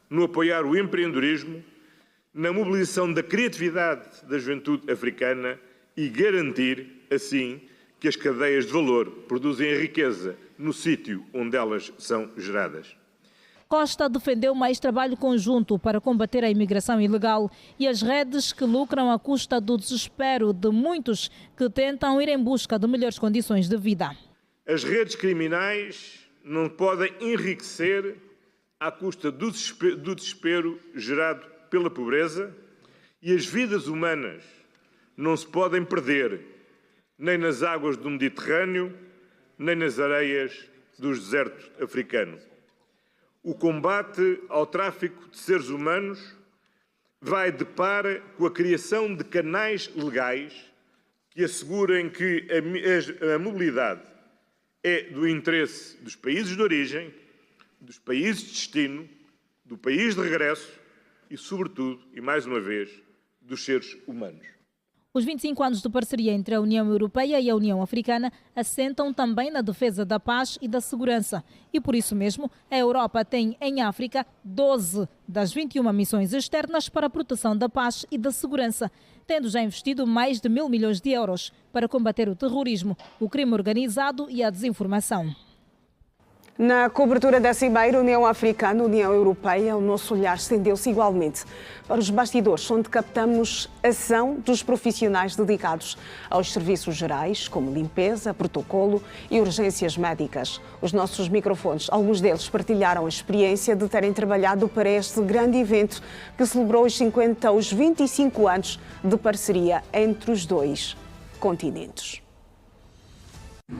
no apoiar o empreendedorismo, na mobilização da criatividade da juventude africana e garantir, assim, que as cadeias de valor produzem a riqueza no sítio onde elas são geradas. Costa defendeu mais trabalho conjunto para combater a imigração ilegal e as redes que lucram à custa do desespero de muitos que tentam ir em busca de melhores condições de vida. As redes criminais não podem enriquecer à custa do desespero gerado pela pobreza e as vidas humanas não se podem perder nem nas águas do Mediterrâneo, nem nas areias do deserto africano. O combate ao tráfico de seres humanos vai de par com a criação de canais legais que assegurem que a mobilidade é do interesse dos países de origem, dos países de destino, do país de regresso e, sobretudo, e mais uma vez, dos seres humanos. Os 25 anos de parceria entre a União Europeia e a União Africana assentam também na defesa da paz e da segurança. E por isso mesmo, a Europa tem em África 12 das 21 missões externas para a proteção da paz e da segurança, tendo já investido mais de 1.000 milhões de euros para combater o terrorismo, o crime organizado e a desinformação. Na cobertura da Cimeira União Africana, União Europeia, o nosso olhar estendeu-se igualmente para os bastidores, onde captamos a ação dos profissionais dedicados aos serviços gerais, como limpeza, protocolo e urgências médicas. Os nossos microfones, alguns deles partilharam a experiência de terem trabalhado para este grande evento que celebrou os 25 anos de parceria entre os dois continentes.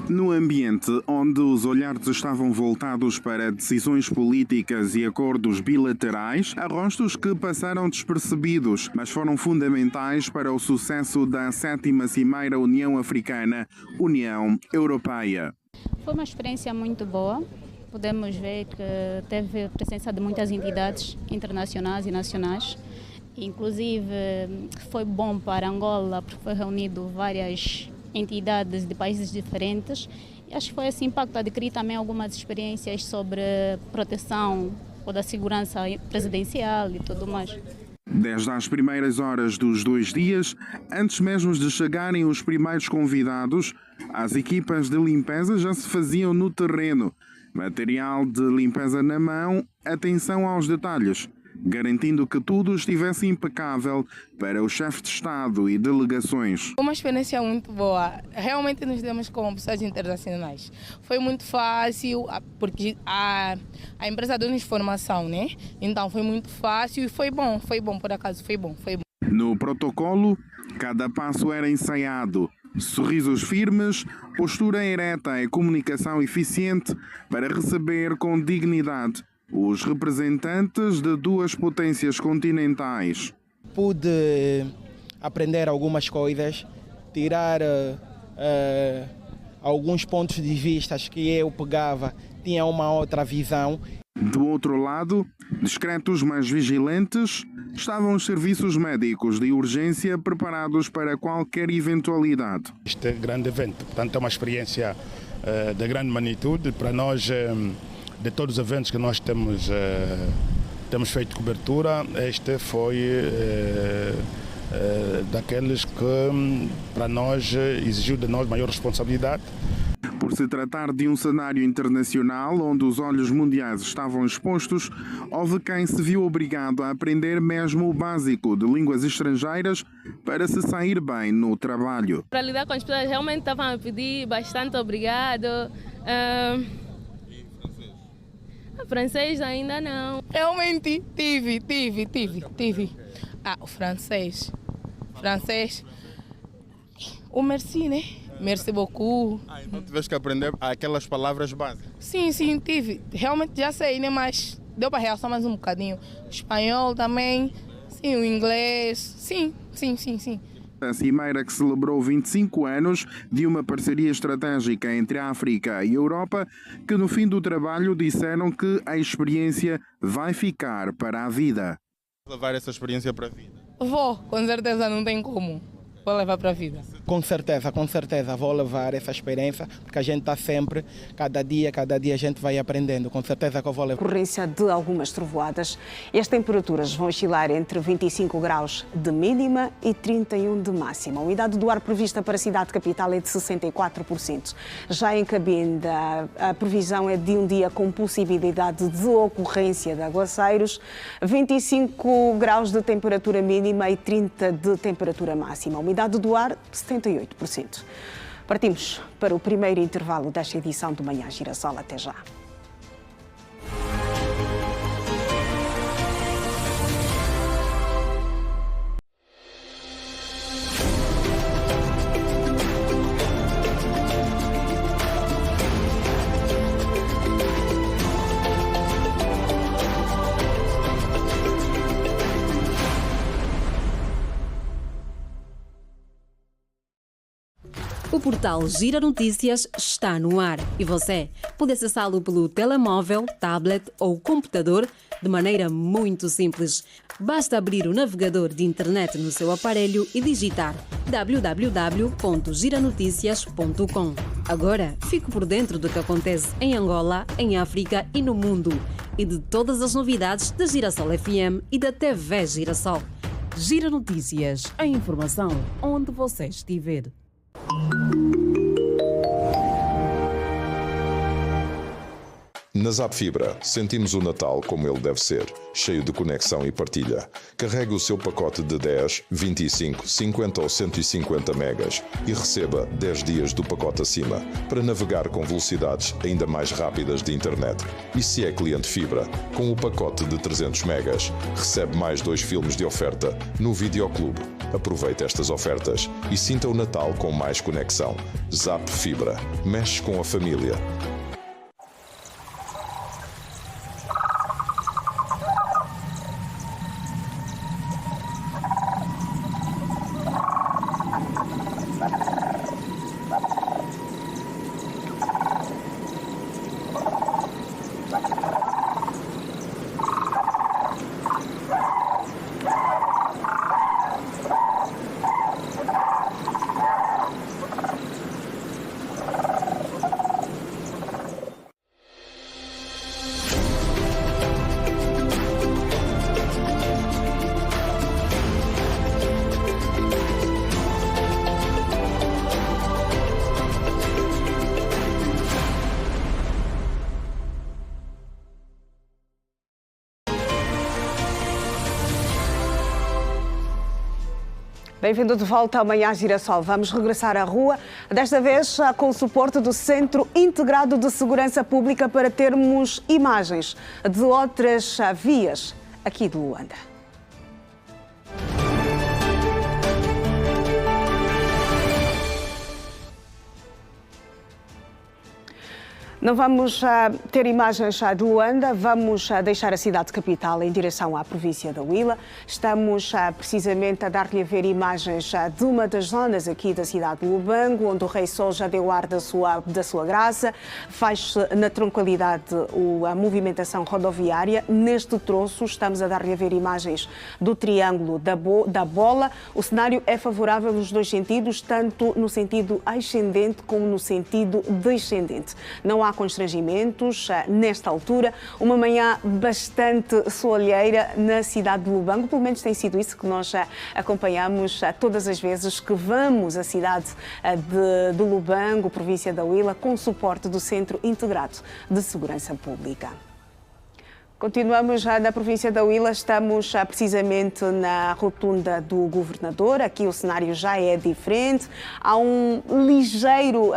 No ambiente onde os olhares estavam voltados para decisões políticas e acordos bilaterais, há rostos que passaram despercebidos, mas foram fundamentais para o sucesso da 7ª Cimeira União Africana, União Europeia. Foi uma experiência muito boa. Podemos ver que teve a presença de muitas entidades internacionais e nacionais. Inclusive, foi bom para Angola, porque foi reunido várias entidades de países diferentes. E acho que foi esse impacto. Adquiri também algumas experiências sobre proteção ou da segurança presidencial e tudo mais. Desde as primeiras horas dos 2 dias, antes mesmo de chegarem os primeiros convidados, as equipas de limpeza já se faziam no terreno. Material de limpeza na mão, atenção aos detalhes, garantindo que tudo estivesse impecável para o chefe de Estado e delegações. Uma experiência muito boa. Realmente nos demos com pessoas internacionais. Foi muito fácil, porque a empresa deu-nos formação, né? Então foi muito fácil e foi bom, por acaso, foi bom. No protocolo, cada passo era ensaiado. Sorrisos firmes, postura ereta e comunicação eficiente para receber com dignidade os representantes de 2 potências continentais. Pude aprender algumas coisas, tirar alguns pontos de vista que eu pegava, tinha uma outra visão. Do outro lado, discretos mas vigilantes, estavam os serviços médicos de urgência preparados para qualquer eventualidade. Este grande evento, portanto, é uma experiência de grande magnitude para nós. De todos os eventos que nós temos feito cobertura, este foi daqueles que para nós exigiu de nós maior responsabilidade. Por se tratar de um cenário internacional onde os olhos mundiais estavam expostos, houve quem se viu obrigado a aprender mesmo o básico de línguas estrangeiras para se sair bem no trabalho. Para lidar com as pessoas, realmente estavam a pedir bastante obrigado. Francês ainda não. Realmente tive. O francês. O merci, né? Merci beaucoup. Então tiveste que aprender aquelas palavras básicas? Sim, tive. Realmente já sei, né? Mas deu para realçar mais um bocadinho. O espanhol também. Sim, o inglês. Sim. A Cimeira, que celebrou 25 anos de uma parceria estratégica entre a África e a Europa, que no fim do trabalho disseram que a experiência vai ficar para a vida. Levar essa experiência para a vida? Vou, com certeza, não tem como. Vou levar para a vida. Com certeza, vou levar essa experiência, porque a gente está sempre, cada dia a gente vai aprendendo. Com certeza que eu vou levar. Ocorrência de algumas trovoadas. E as temperaturas vão oscilar entre 25 graus de mínima e 31 de máxima. A umidade do ar prevista para a cidade capital é de 64%. Já em Cabinda, a previsão é de um dia com possibilidade de ocorrência de aguaceiros, 25 graus de temperatura mínima e 30 de temperatura máxima. A umidade do ar, 78%. Partimos para o primeiro intervalo desta edição do Manhã Girassol. Até já. O portal Gira Notícias está no ar e você pode acessá-lo pelo telemóvel, tablet ou computador de maneira muito simples. Basta abrir o navegador de internet no seu aparelho e digitar www.giranoticias.com. Agora, fique por dentro do que acontece em Angola, em África e no mundo e de todas as novidades da Girassol FM e da TV Girassol. Gira Notícias, a informação onde você estiver. Na Zap Fibra, sentimos o Natal como ele deve ser, cheio de conexão e partilha. Carregue o seu pacote de 10, 25, 50 ou 150 megas e receba 10 dias do pacote acima para navegar com velocidades ainda mais rápidas de internet. E se é cliente Fibra, com o pacote de 300 megas, recebe mais 2 filmes de oferta no Videoclube. Aproveite estas ofertas e sinta o Natal com mais conexão. Zap Fibra. Mexe com a família. Bem-vindo de volta ao Manhã Girassol. Vamos regressar à rua, desta vez com o suporte do Centro Integrado de Segurança Pública para termos imagens de outras vias aqui de Luanda. Não vamos ter imagens de Luanda, vamos deixar a cidade capital em direção à província da Huila. Estamos precisamente a dar-lhe a ver imagens de uma das zonas aqui da cidade de Lubango, onde o Rei Sol já deu ar da sua graça. Faz-se na tranquilidade a movimentação rodoviária. Neste troço estamos a dar-lhe a ver imagens do Triângulo da Bola. O cenário é favorável nos dois sentidos, tanto no sentido ascendente como no sentido descendente. Não há constrangimentos nesta altura. Uma manhã bastante soalheira na cidade de Lubango, pelo menos tem sido isso que nós acompanhamos todas as vezes que vamos à cidade de Lubango, província da Huila, com suporte do Centro Integrado de Segurança Pública. Continuamos já na província da Huila, estamos precisamente na rotunda do governador. Aqui o cenário já é diferente. Há um ligeiro,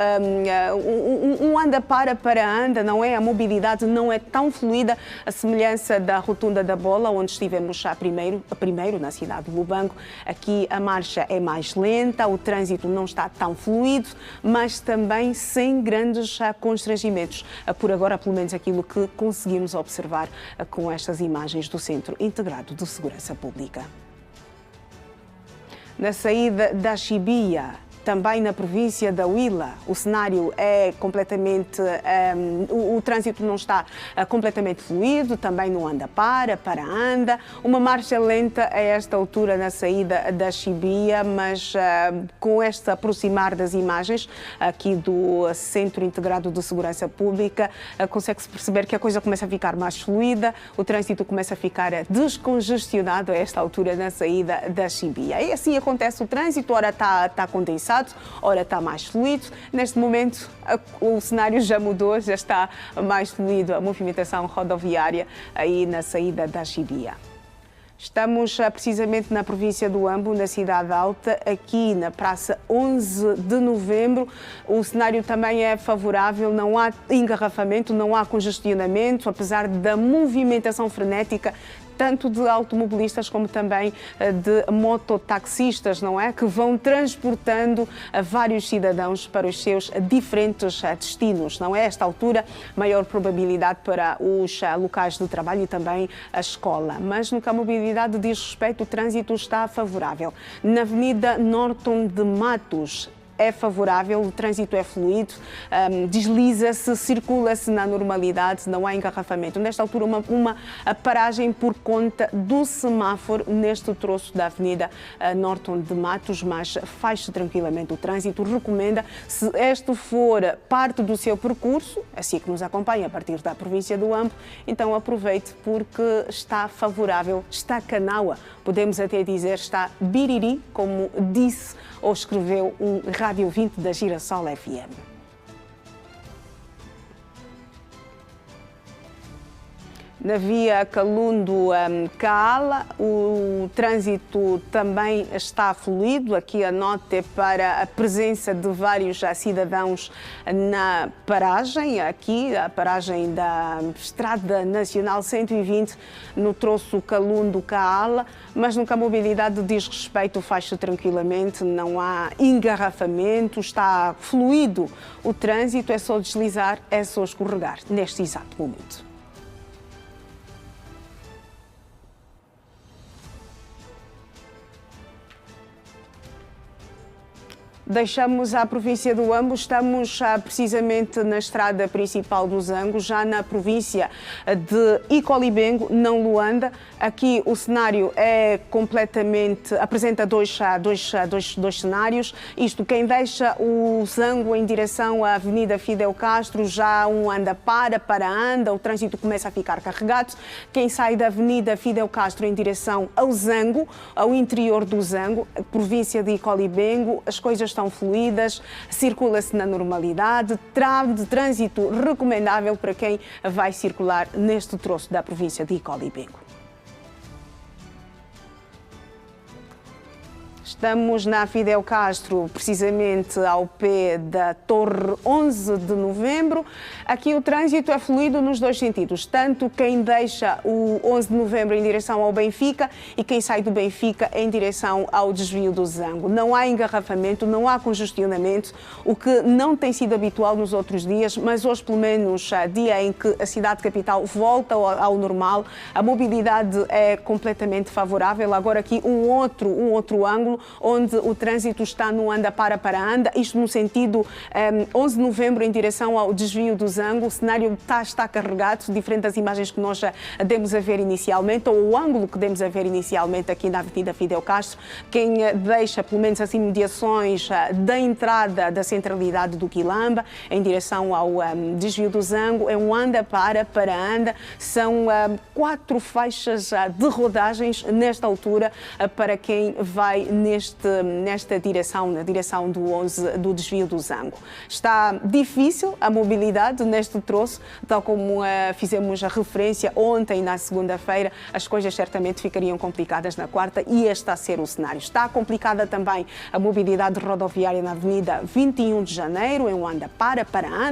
um anda-para anda, não é? A mobilidade não é tão fluida, a semelhança da rotunda da Bola, onde estivemos já primeiro na cidade de Lubango. Aqui a marcha é mais lenta, o trânsito não está tão fluido, mas também sem grandes constrangimentos. Por agora, pelo menos aquilo que conseguimos observar com estas imagens do Centro Integrado de Segurança Pública. Na saída da Chibia, também na província da Huila, o cenário é completamente... o trânsito não está completamente fluido, também não anda para anda. Uma marcha lenta a esta altura na saída da Chibia, mas com este aproximar das imagens aqui do Centro Integrado de Segurança Pública, consegue-se perceber que a coisa começa a ficar mais fluida, o trânsito começa a ficar descongestionado a esta altura na saída da Chibia. E assim acontece o trânsito, ora está condensado, ora está mais fluido. Neste momento o cenário já mudou, já está mais fluido a movimentação rodoviária aí na saída da Chibia. Estamos precisamente na província do Ambo, na Cidade Alta, aqui na Praça 11 de Novembro. O cenário também é favorável, não há engarrafamento, não há congestionamento, apesar da movimentação frenética tanto de automobilistas como também de mototaxistas, não é? Que vão transportando vários cidadãos para os seus diferentes destinos, não é? A esta altura, maior probabilidade para os locais de trabalho e também a escola. Mas no que a mobilidade diz respeito, o trânsito está favorável. Na Avenida Norton de Matos, é favorável, o trânsito é fluido, desliza-se, circula-se na normalidade, não há engarrafamento. Nesta altura, uma paragem por conta do semáforo neste troço da Avenida Norton de Matos, mas faz-se tranquilamente o trânsito. Recomenda, se este for parte do seu percurso, assim que nos acompanha a partir da província do Ambo, então aproveite porque está favorável, está canaua, podemos até dizer está biriri, como disse ou escreveu um Rádio 20 da Girassol FM. Na via Kalundo-Kaala, o trânsito também está fluido. Aqui a nota é para a presença de vários cidadãos na paragem. Aqui, a paragem da Estrada Nacional 120, no troço Kalundo-Kaala. Mas no que a mobilidade diz respeito, faz-se tranquilamente, não há engarrafamento, está fluido o trânsito, é só deslizar, é só escorregar neste exato momento. Deixamos a província do Ambo, estamos precisamente na estrada principal do Zango, já na província de Icolibengo, não Luanda. Aqui o cenário é completamente, apresenta dois cenários. Isto, quem deixa o Zango em direção à Avenida Fidel Castro, já anda anda, o trânsito começa a ficar carregado. Quem sai da Avenida Fidel Castro em direção ao Zango, ao interior do Zango, província de Icolibengo, as coisas estão fluídas, circula-se na normalidade, trânsito recomendável para quem vai circular neste troço da província de Icolibengo. Estamos na Fidel Castro, precisamente ao pé da Torre 11 de Novembro. Aqui o trânsito é fluido nos dois sentidos, tanto quem deixa o 11 de Novembro em direção ao Benfica e quem sai do Benfica em direção ao desvio do Zango. Não há engarrafamento, não há congestionamento, o que não tem sido habitual nos outros dias, mas hoje, pelo menos, dia em que a cidade capital volta ao normal, a mobilidade é completamente favorável. Agora aqui um outro ângulo, onde o trânsito está no anda, isto no sentido 11 de Novembro em direção ao desvio do Zango. O cenário está carregado, diferente das imagens que nós já demos a ver inicialmente, ou o ângulo que demos a ver inicialmente aqui na Avenida Fidel Castro. Quem deixa, pelo menos as imediações da entrada da centralidade do Quilamba, em direção ao desvio do Zango, é um anda. São 4 faixas de rodagens nesta altura para quem vai nesta direção, na direção do desvio do Zango. Está difícil a mobilidade neste troço, tal como fizemos a referência ontem, na segunda-feira, as coisas certamente ficariam complicadas na quarta e este está a ser o cenário. Está complicada também a mobilidade rodoviária na Avenida 21 de Janeiro, em um anda,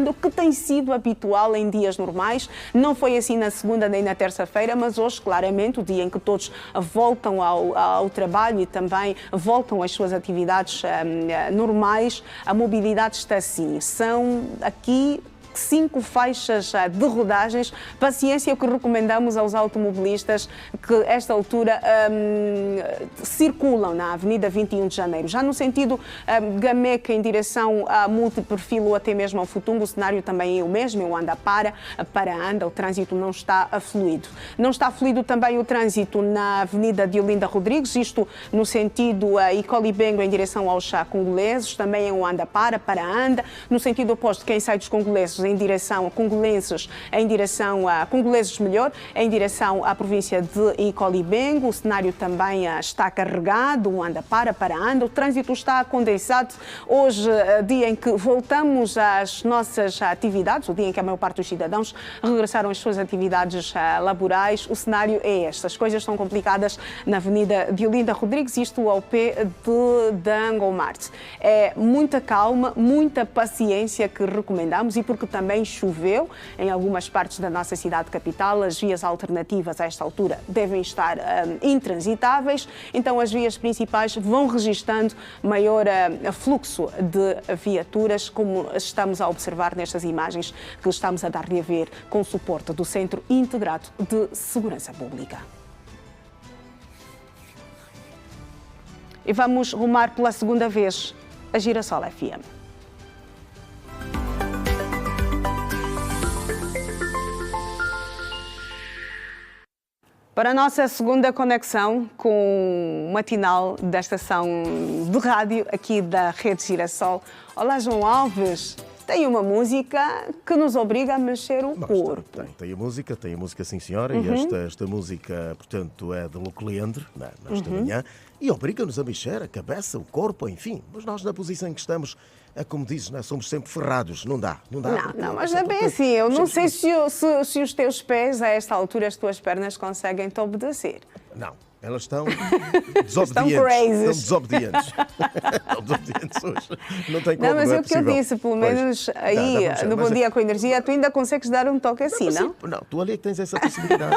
o que tem sido habitual em dias normais. Não foi assim na segunda nem na terça-feira, mas hoje, claramente, o dia em que todos voltam ao trabalho e também voltam às suas atividades normais, a mobilidade está assim. São aqui 5 faixas de rodagens. Paciência, o que recomendamos aos automobilistas que, a esta altura, circulam na Avenida 21 de Janeiro. Já no sentido Gameca, em direção a Multiperfil ou até mesmo ao Futungo, o cenário também é o mesmo, o anda, o trânsito não está fluido. Não está fluido também o trânsito na Avenida de Olinda Rodrigues, isto no sentido Icolibengo em direção aos congoleses, também é um anda. No sentido oposto, quem sai dos congoleses em direção a congoleses, em direção à província de Icolibengo. O cenário também está carregado, um anda, o trânsito está condensado. Hoje, dia em que voltamos às nossas atividades, o dia em que a maior parte dos cidadãos regressaram às suas atividades laborais, o cenário é este. As coisas estão complicadas na Avenida de Olinda Rodrigues, isto ao pé da Angomarte. É muita calma, muita paciência que recomendamos, e porque também choveu em algumas partes da nossa cidade capital, as vias alternativas a esta altura devem estar intransitáveis, então as vias principais vão registando maior fluxo de viaturas, como estamos a observar nestas imagens que estamos a dar-lhe a ver com o suporte do Centro Integrado de Segurança Pública. E vamos rumar pela segunda vez a Girassol FM. Para a nossa segunda conexão com o matinal da estação de rádio aqui da Rede Girassol. Olá, João Alves. Tem uma música que nos obriga a mexer o corpo. Tem a música sim senhora, e esta música, portanto, é de Luke Leandro, nesta manhã, e obriga-nos a mexer a cabeça, o corpo, enfim. Mas nós, na posição em que estamos, é como dizes, somos sempre ferrados, não dá. Não, mas é bem assim, eu não sei se os teus pés, a esta altura, as tuas pernas conseguem te obedecer. Não. Elas estão desobedientes. Estão desobedientes hoje. Não tem como. Não, mas não é o que eu disse, pelo menos aí, no Bom Dia com Energia, tu ainda consegues dar um toque assim, não? Não, tu ali é que tens essa possibilidade.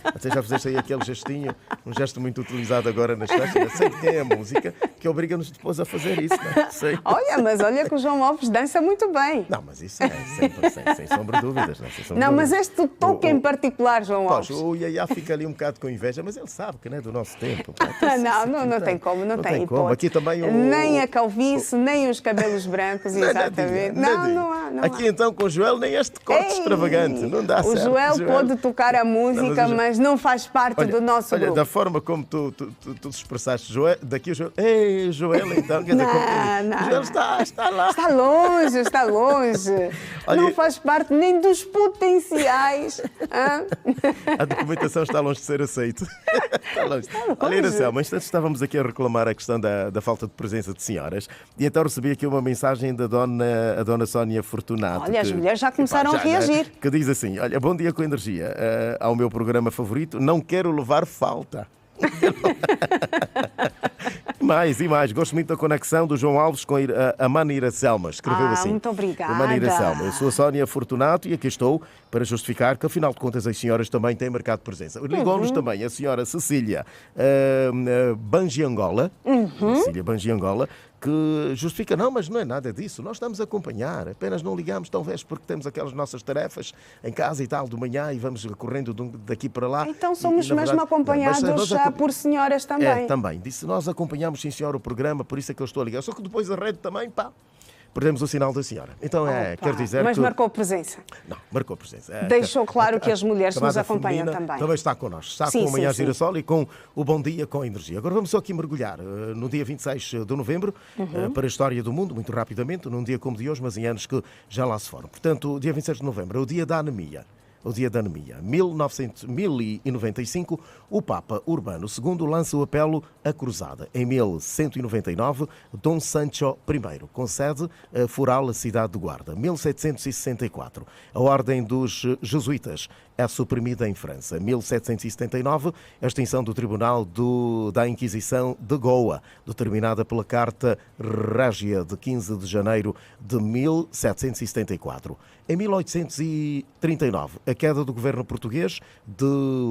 Até já fizeste aí aquele gestinho, um gesto muito utilizado agora nas festas. Sei que é a música que obriga-nos depois a fazer isso. Sei. Olha que o João Alves dança muito bem. Não, mas isso é sempre, sem sombra de dúvidas. Mas este toque em particular, João Alves. O Iaiá fica ali um bocado com inveja, mas ele sabe que não é do nosso tempo. Não tem como, não tem hipótese. Aqui também nem a calvície, nem os cabelos brancos, exatamente. Não há. Aqui então com o Joel nem este corte extravagante, não dá certo. O Joel pode tocar a música, mas não faz parte do nosso grupo. Da forma como tu expressaste, Joel, daqui o Joel, ei, Joel então, quer dizer, o Joel está lá. Está longe. Olha, não faz parte nem dos potenciais. A documentação está longe de ser aceita. Olha, Iracema, antes estávamos aqui a reclamar a questão da falta de presença de senhoras, e então recebi aqui uma mensagem da dona Sónia Fortunato. Olha, as mulheres já começaram a reagir. Que diz assim: olha, bom dia com energia, ao meu programa favorito, não quero levar falta. E mais, gosto muito da conexão do João Alves com a Mana Iracelma. Escreveu assim. Muito obrigada. Mana Iracelma. Eu sou a Sónia Fortunato e aqui estou para justificar que, afinal de contas, as senhoras também têm marcado presença. Ligou-nos também a senhora Cecília Bangiangola. Cecília Bangiangola, que justifica, não, mas não é nada disso, nós estamos a acompanhar, apenas não ligamos talvez porque temos aquelas nossas tarefas em casa e tal, de manhã, e vamos correndo daqui para lá. Então somos mesmo acompanhados já por senhoras também. Também, disse, nós acompanhamos sim senhora o programa, por isso é que eu estou a ligar, só que depois a rede também, perdemos o sinal da senhora. Então quer dizer mas marcou presença. Não, marcou presença. Deixou claro que as mulheres nos acompanham também. Também está connosco. Está com a Manhã Girassol e com o Bom Dia com Energia. Agora vamos só aqui mergulhar no dia 26 de novembro para a história do mundo, muito rapidamente, num dia como de hoje, mas em anos que já lá se foram. Portanto, o dia 26 de novembro é o dia da anemia. O dia da anemia. 1095, o Papa Urbano II lança o apelo à cruzada. Em 1199, Dom Sancho I concede foral à cidade de Guarda. 1764, a Ordem dos Jesuítas é suprimida em França. 1779, a extinção do Tribunal da Inquisição de Goa, determinada pela Carta Régia de 15 de janeiro de 1774. Em 1839, a queda do governo português de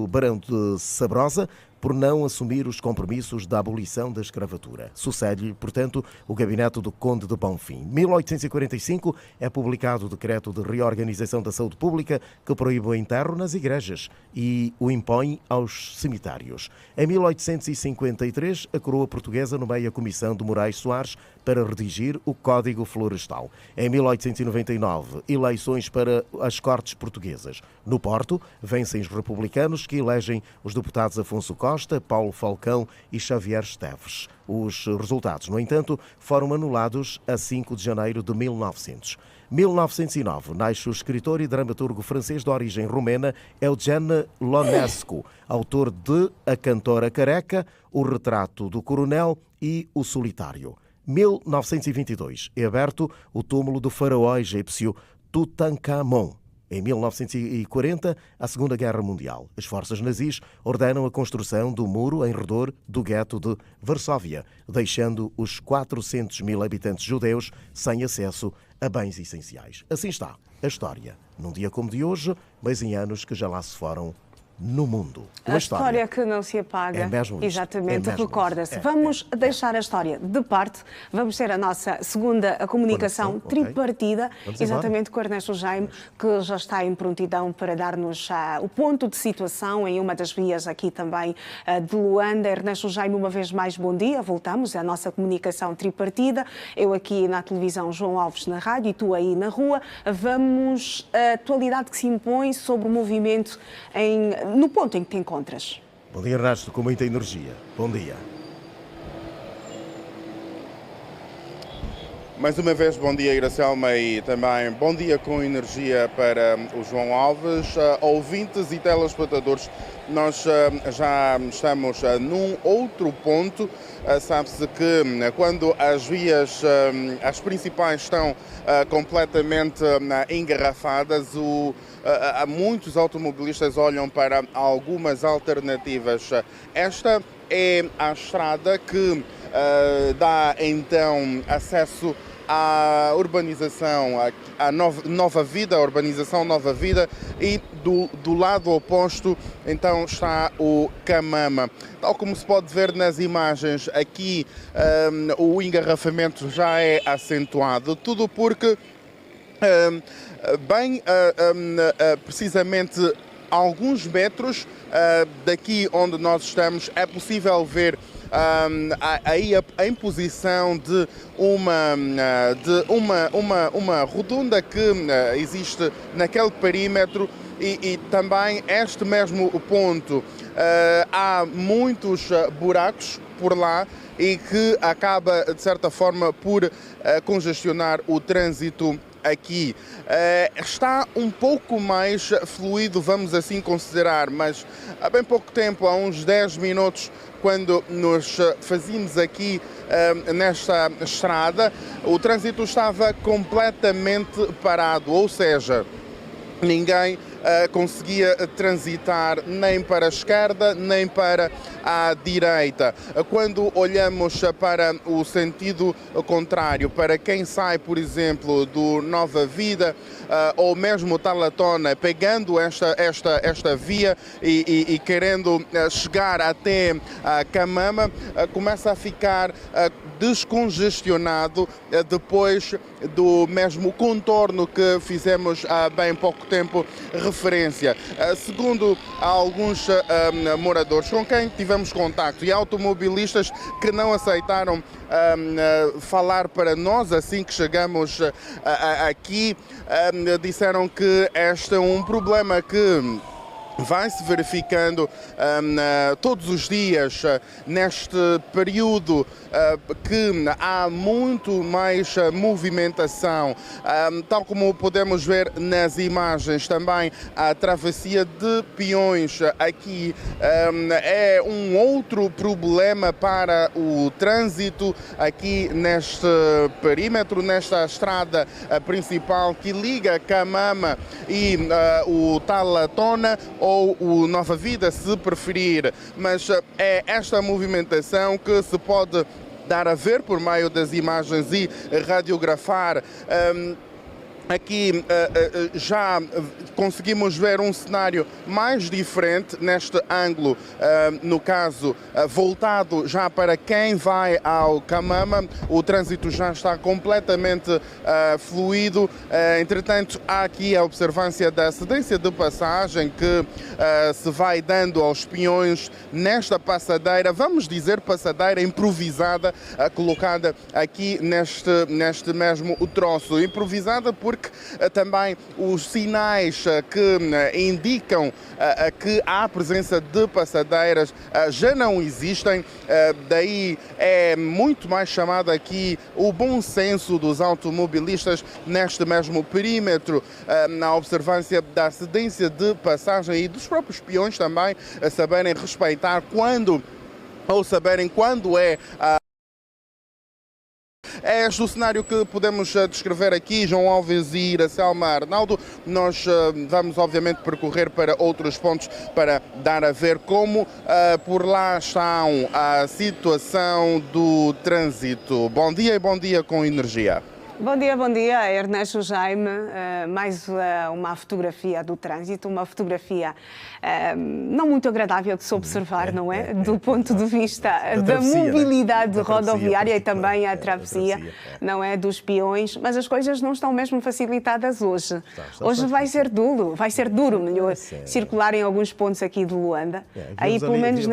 Barão de Sabrosa por não assumir os compromissos da abolição da escravatura. Sucede-lhe, portanto, o gabinete do Conde de Bonfim. 1845 é publicado o decreto de reorganização da saúde pública que proíbe o enterro nas igrejas e o impõe aos cemitérios. Em 1853, a coroa portuguesa nomeia a Comissão de Moraes Soares para redigir o Código Florestal. Em 1899, eleições para as Cortes Portuguesas. No Porto, vencem os republicanos que elegem os deputados Afonso Costa, Paulo Falcão e Xavier Esteves. Os resultados, no entanto, foram anulados a 5 de janeiro de 1900. 1909, nasce o escritor e dramaturgo francês de origem romena Eugène Ionesco, autor de A Cantora Careca, O Retrato do Coronel e O Solitário. 1922, é aberto o túmulo do faraó egípcio Tutankhamon. Em 1940, a Segunda Guerra Mundial. As forças nazis ordenam a construção do muro em redor do gueto de Varsóvia, deixando os 400 mil habitantes judeus sem acesso a bens essenciais. Assim está a história, num dia como de hoje, mas em anos que já lá se foram no mundo. A história que não se apaga. É mesmo isto. Exatamente, É mesmo recorda-se. isto. Vamos deixar a história de parte, vamos ter a nossa segunda comunicação tripartida, exatamente com o Ernesto Jaime, que já está em prontidão para dar-nos o ponto de situação em uma das vias aqui também de Luanda. Ernesto Jaime, uma vez mais, bom dia. Voltamos à nossa comunicação tripartida. Eu aqui na televisão, João Alves na rádio e tu aí na rua. Vamos à atualidade que se impõe sobre o movimento no ponto em que te encontras. Bom dia, Ernesto, com muita energia. Bom dia. Mais uma vez, bom dia, Iracelma, e também bom dia com energia para o João Alves. Ouvintes e telespectadores, nós já estamos num outro ponto. Sabe-se que quando as vias, as principais, estão completamente engarrafadas, muitos automobilistas olham para algumas alternativas. Esta é a estrada que dá então acesso à urbanização, à Nova Vida, a urbanização Nova Vida, e do lado oposto então está o Camama. Tal como se pode ver nas imagens, aqui o engarrafamento já é acentuado, tudo porque precisamente alguns metros daqui onde nós estamos é possível ver aí a imposição de uma rotunda que existe naquele perímetro e também este mesmo ponto. Há muitos buracos por lá e que acaba, de certa forma, por congestionar o trânsito aqui. Está um pouco mais fluido, vamos assim considerar, mas há bem pouco tempo, há uns 10 minutos, quando nos fazíamos aqui nesta estrada, o trânsito estava completamente parado, ou seja, ninguém conseguia transitar nem para a esquerda nem para a direita. Quando olhamos para o sentido contrário, para quem sai, por exemplo, do Nova Vida ou mesmo Talatona, pegando esta via e querendo chegar até a Camama, começa a ficar descongestionado depois do mesmo contorno que fizemos há bem pouco tempo referência. Segundo alguns moradores com quem tivemos contacto e automobilistas que não aceitaram falar para nós assim que chegamos aqui, disseram que este é um problema que vai-se verificando todos os dias neste período que há muito mais movimentação. Tal como podemos ver nas imagens, também a travessia de peões aqui é um outro problema para o trânsito aqui neste perímetro, nesta estrada principal que liga Camama e o Talatona, ou o Nova Vida, se preferir, mas é esta movimentação que se pode dar a ver por meio das imagens e radiografar. Aqui já conseguimos ver um cenário mais diferente neste ângulo, no caso voltado já para quem vai ao Camama. O trânsito já está completamente fluido. Entretanto, há aqui a observância da cedência de passagem que se vai dando aos peões nesta passadeira, vamos dizer passadeira improvisada, colocada aqui neste mesmo troço. Improvisada porque também os sinais que indicam que há presença de passadeiras já não existem, daí é muito mais chamado aqui o bom senso dos automobilistas neste mesmo perímetro, na observância da cedência de passagem e dos próprios peões também saberem respeitar quando é É este o cenário que podemos descrever aqui, João Alves e Iracelma Arnaldo. Nós vamos obviamente percorrer para outros pontos para dar a ver como por lá está a situação do trânsito. Bom dia e bom dia com energia. Bom dia, Ernesto Jaime. Mais uma fotografia do trânsito, uma fotografia não muito agradável de se observar, não é? Do ponto de vista da mobilidade rodoviária e também a travessia, não é? Dos peões, mas as coisas não estão mesmo facilitadas hoje. Hoje vai ser duro, melhor, circular em alguns pontos aqui de Luanda. Aí, pelo menos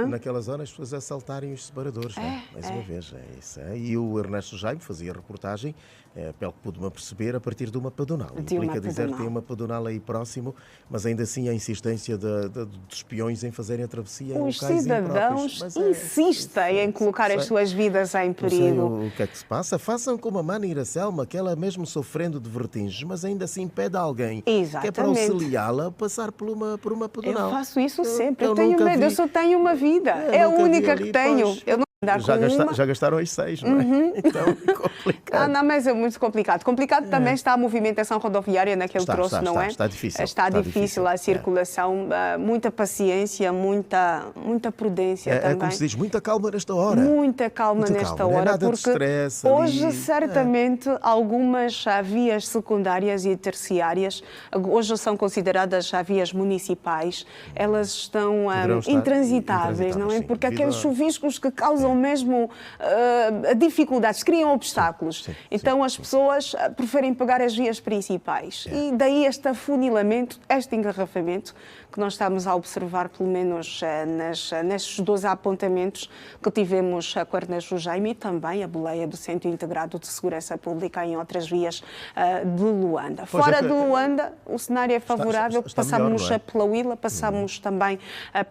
naquela zona, as pessoas assaltarem os separadores, mais uma vez. É isso. E o Ernesto Jaime fazia reportagem, pelo que pude-me perceber, a partir de uma pedonal. Implica dizer que tem uma pedonal aí próximo, mas ainda assim a insistência dos peões em fazerem a travessia. Os cidadãos insistem em colocar as suas vidas em perigo. O que é que se passa? Façam como a Mana Iracelma, que ela é mesmo sofrendo de vertigens, mas ainda assim pede a alguém que é para auxiliá-la a passar por uma pedonal. Eu faço isso sempre, eu tenho medo, eu só tenho uma vida, é a única que tenho. Eu não já gastaram as 6, não é? Então é complicado. Não, mas é muito complicado. Complicado também está a movimentação rodoviária naquele troço, não é? Está difícil. Está difícil a circulação, muita paciência, muita prudência também. É como se diz, muita calma nesta hora. Muita calma nesta hora, nada porque de stress hoje ali. certamente algumas vias secundárias e terciárias, hoje são consideradas vias municipais, elas estão intransitáveis, não é? Porque aqueles chuviscos que causam mesmo dificuldades, criam obstáculos. Então as pessoas preferem pegar as vias principais. E daí este afunilamento, este engarrafamento que nós estamos a observar, pelo menos nestes 12 apontamentos que tivemos com Ernesto Jaime e também a boleia do Centro Integrado de Segurança Pública em outras vias de Luanda. Fora de Luanda, o cenário é favorável. Passamos pela Huila, passamos também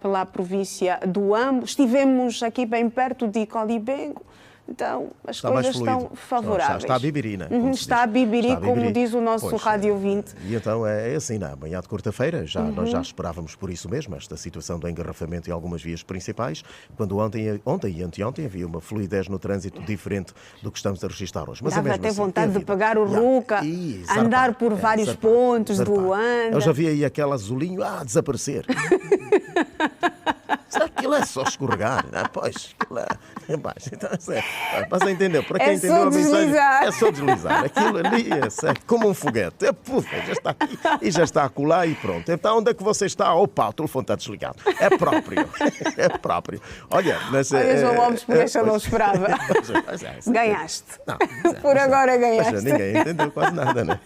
pela província do Ambo, estivemos aqui bem perto de Colibengo, então as coisas estão favoráveis. Está a Bibirina. Está a Bibiri, como diz o nosso Rádio 20. E então é assim, na manhã de quarta-feira, nós já esperávamos por isso mesmo, esta situação do engarrafamento em algumas vias principais, quando ontem e anteontem havia uma fluidez no trânsito diferente do que estamos a registrar hoje. Mas dava até vontade de pagar o Ruca, andar por vários pontos de Luanda. Eu já vi aí aquele azulinho a desaparecer. Aquilo é só escorregar, não é? Pois, aquilo é... Então, mas entendeu? Para quem entendeu a mensagem, é só deslizar. Aquilo ali é como um foguete. Já está aqui e já está a colar e pronto. Então, onde é que você está? Opa, o telefone está desligado. É próprio. É próprio. Olha, João Lopes, por isso eu não esperava. Ganhaste. Por agora ganhaste. Ninguém entendeu quase nada, não é?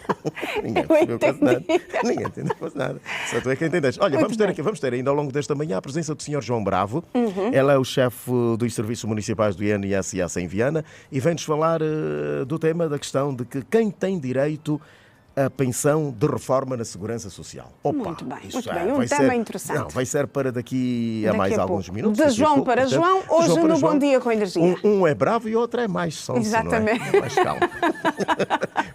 Ninguém percebeu quase nada. Ninguém entendeu quase nada. Só tu é que entendeste. Olha, vamos ter ainda ao longo desta manhã a presença do Sr. João Bravo. Ele é o chefe dos serviços municipais do INSS em Viana e vem-nos falar do tema da questão de que quem tem direito a pensão de reforma na Segurança Social. Opa, muito bem. Um tema interessante. Não, vai ser para daqui a mais alguns minutos. De João para João, hoje no Bom Dia com Energia. Um é bravo e o outro é mais sonso. Exatamente. Não é? Mais calmo.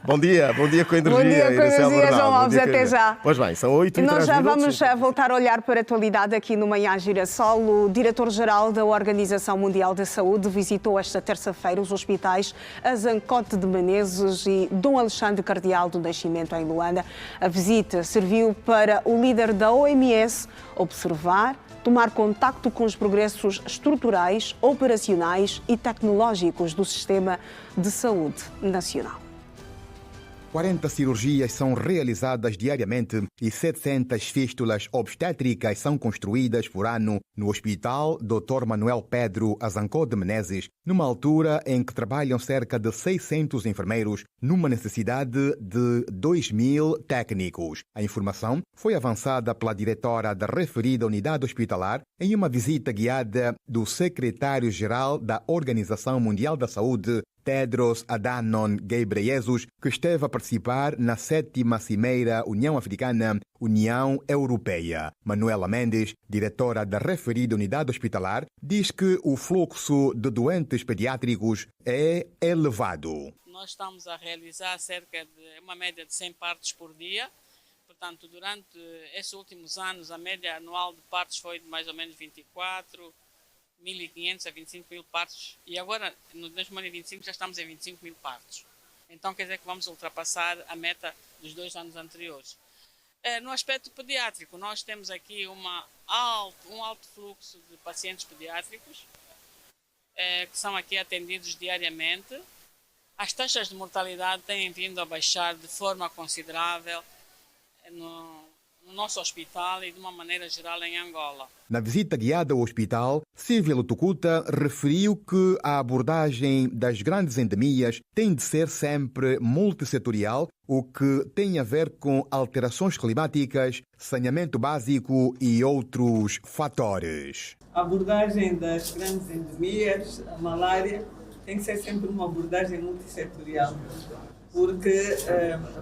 Bom dia com Energia. Bom dia com Energia, João Alves, até já. Pois bem, são 8h03. Nós já vamos voltar a olhar para a atualidade aqui no Manhã Girassol. O diretor-geral da Organização Mundial da Saúde visitou esta terça-feira os hospitais Azancote de Menezes e Dom Alexandre Cardeal do Nascimento em Luanda. A visita serviu para o líder da OMS observar, tomar contacto com os progressos estruturais, operacionais e tecnológicos do sistema de saúde nacional. 40 cirurgias são realizadas diariamente e 700 fístulas obstétricas são construídas por ano no Hospital Dr. Manuel Pedro Azancó de Menezes, numa altura em que trabalham cerca de 600 enfermeiros, numa necessidade de 2.000 técnicos. A informação foi avançada pela diretora da referida unidade hospitalar em uma visita guiada do secretário-geral da Organização Mundial da Saúde, Tedros Adhanom Ghebreyesus, que esteve a participar na 7ª Cimeira União Africana-União Europeia. Manuela Mendes, diretora da referida unidade hospitalar, diz que o fluxo de doentes pediátricos é elevado. Nós estamos a realizar cerca de uma média de 100 partos por dia. Portanto, durante esses últimos anos, a média anual de partos foi de mais ou menos 1.500 a 25.000 partos e agora, no 2025, já estamos em 25.000 partos. Então, quer dizer que vamos ultrapassar a meta dos 2 anos anteriores. No aspecto pediátrico, nós temos aqui um alto fluxo de pacientes pediátricos que são aqui atendidos diariamente. as taxas de mortalidade têm vindo a baixar de forma considerável no nosso hospital e de uma maneira geral em Angola. Na visita guiada ao hospital, Silvia Lutucuta referiu que a abordagem das grandes endemias tem de ser sempre multissetorial, o que tem a ver com alterações climáticas, saneamento básico e outros fatores. A abordagem das grandes endemias, a malária, tem que ser sempre uma abordagem multissetorial, porque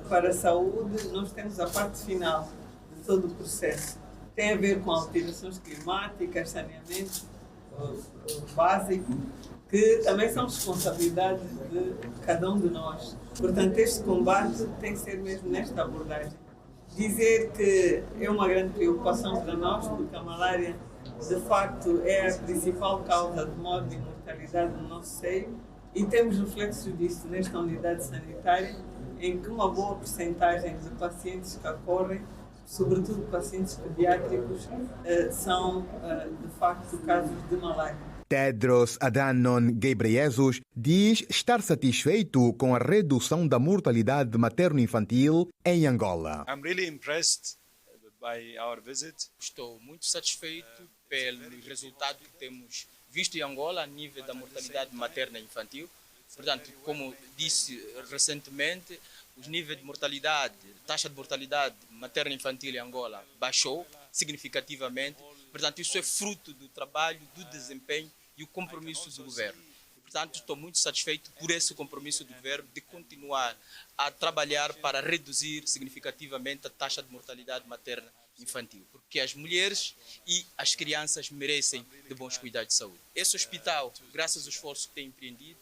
para a saúde nós temos a parte final de todo o processo. Tem a ver com alterações climáticas, saneamento básico, que também são responsabilidades de cada um de nós. Portanto, este combate tem que ser mesmo nesta abordagem. Dizer que é uma grande preocupação para nós, porque a malária, de facto, é a principal causa de morte e mortalidade no nosso seio, e temos reflexos disso nesta unidade sanitária, em que uma boa percentagem de pacientes que ocorrem, sobretudo pacientes pediátricos, são, de facto, casos de malária. Tedros Adhanom Ghebreyesus diz estar satisfeito com a redução da mortalidade materno-infantil em Angola. I'm really impressed by our visit. Estou muito satisfeito pelo resultado que temos visto em Angola a nível da mortalidade materna e infantil. Portanto, como disse recentemente, os níveis de mortalidade, taxa de mortalidade materna e infantil em Angola baixou significativamente. Portanto, isso é fruto do trabalho, do desempenho e o compromisso do governo. Portanto, estou muito satisfeito por esse compromisso do governo de continuar a trabalhar para reduzir significativamente a taxa de mortalidade materna e infantil, porque as mulheres e as crianças merecem de bons cuidados de saúde. Esse hospital, graças ao esforço que tem empreendido,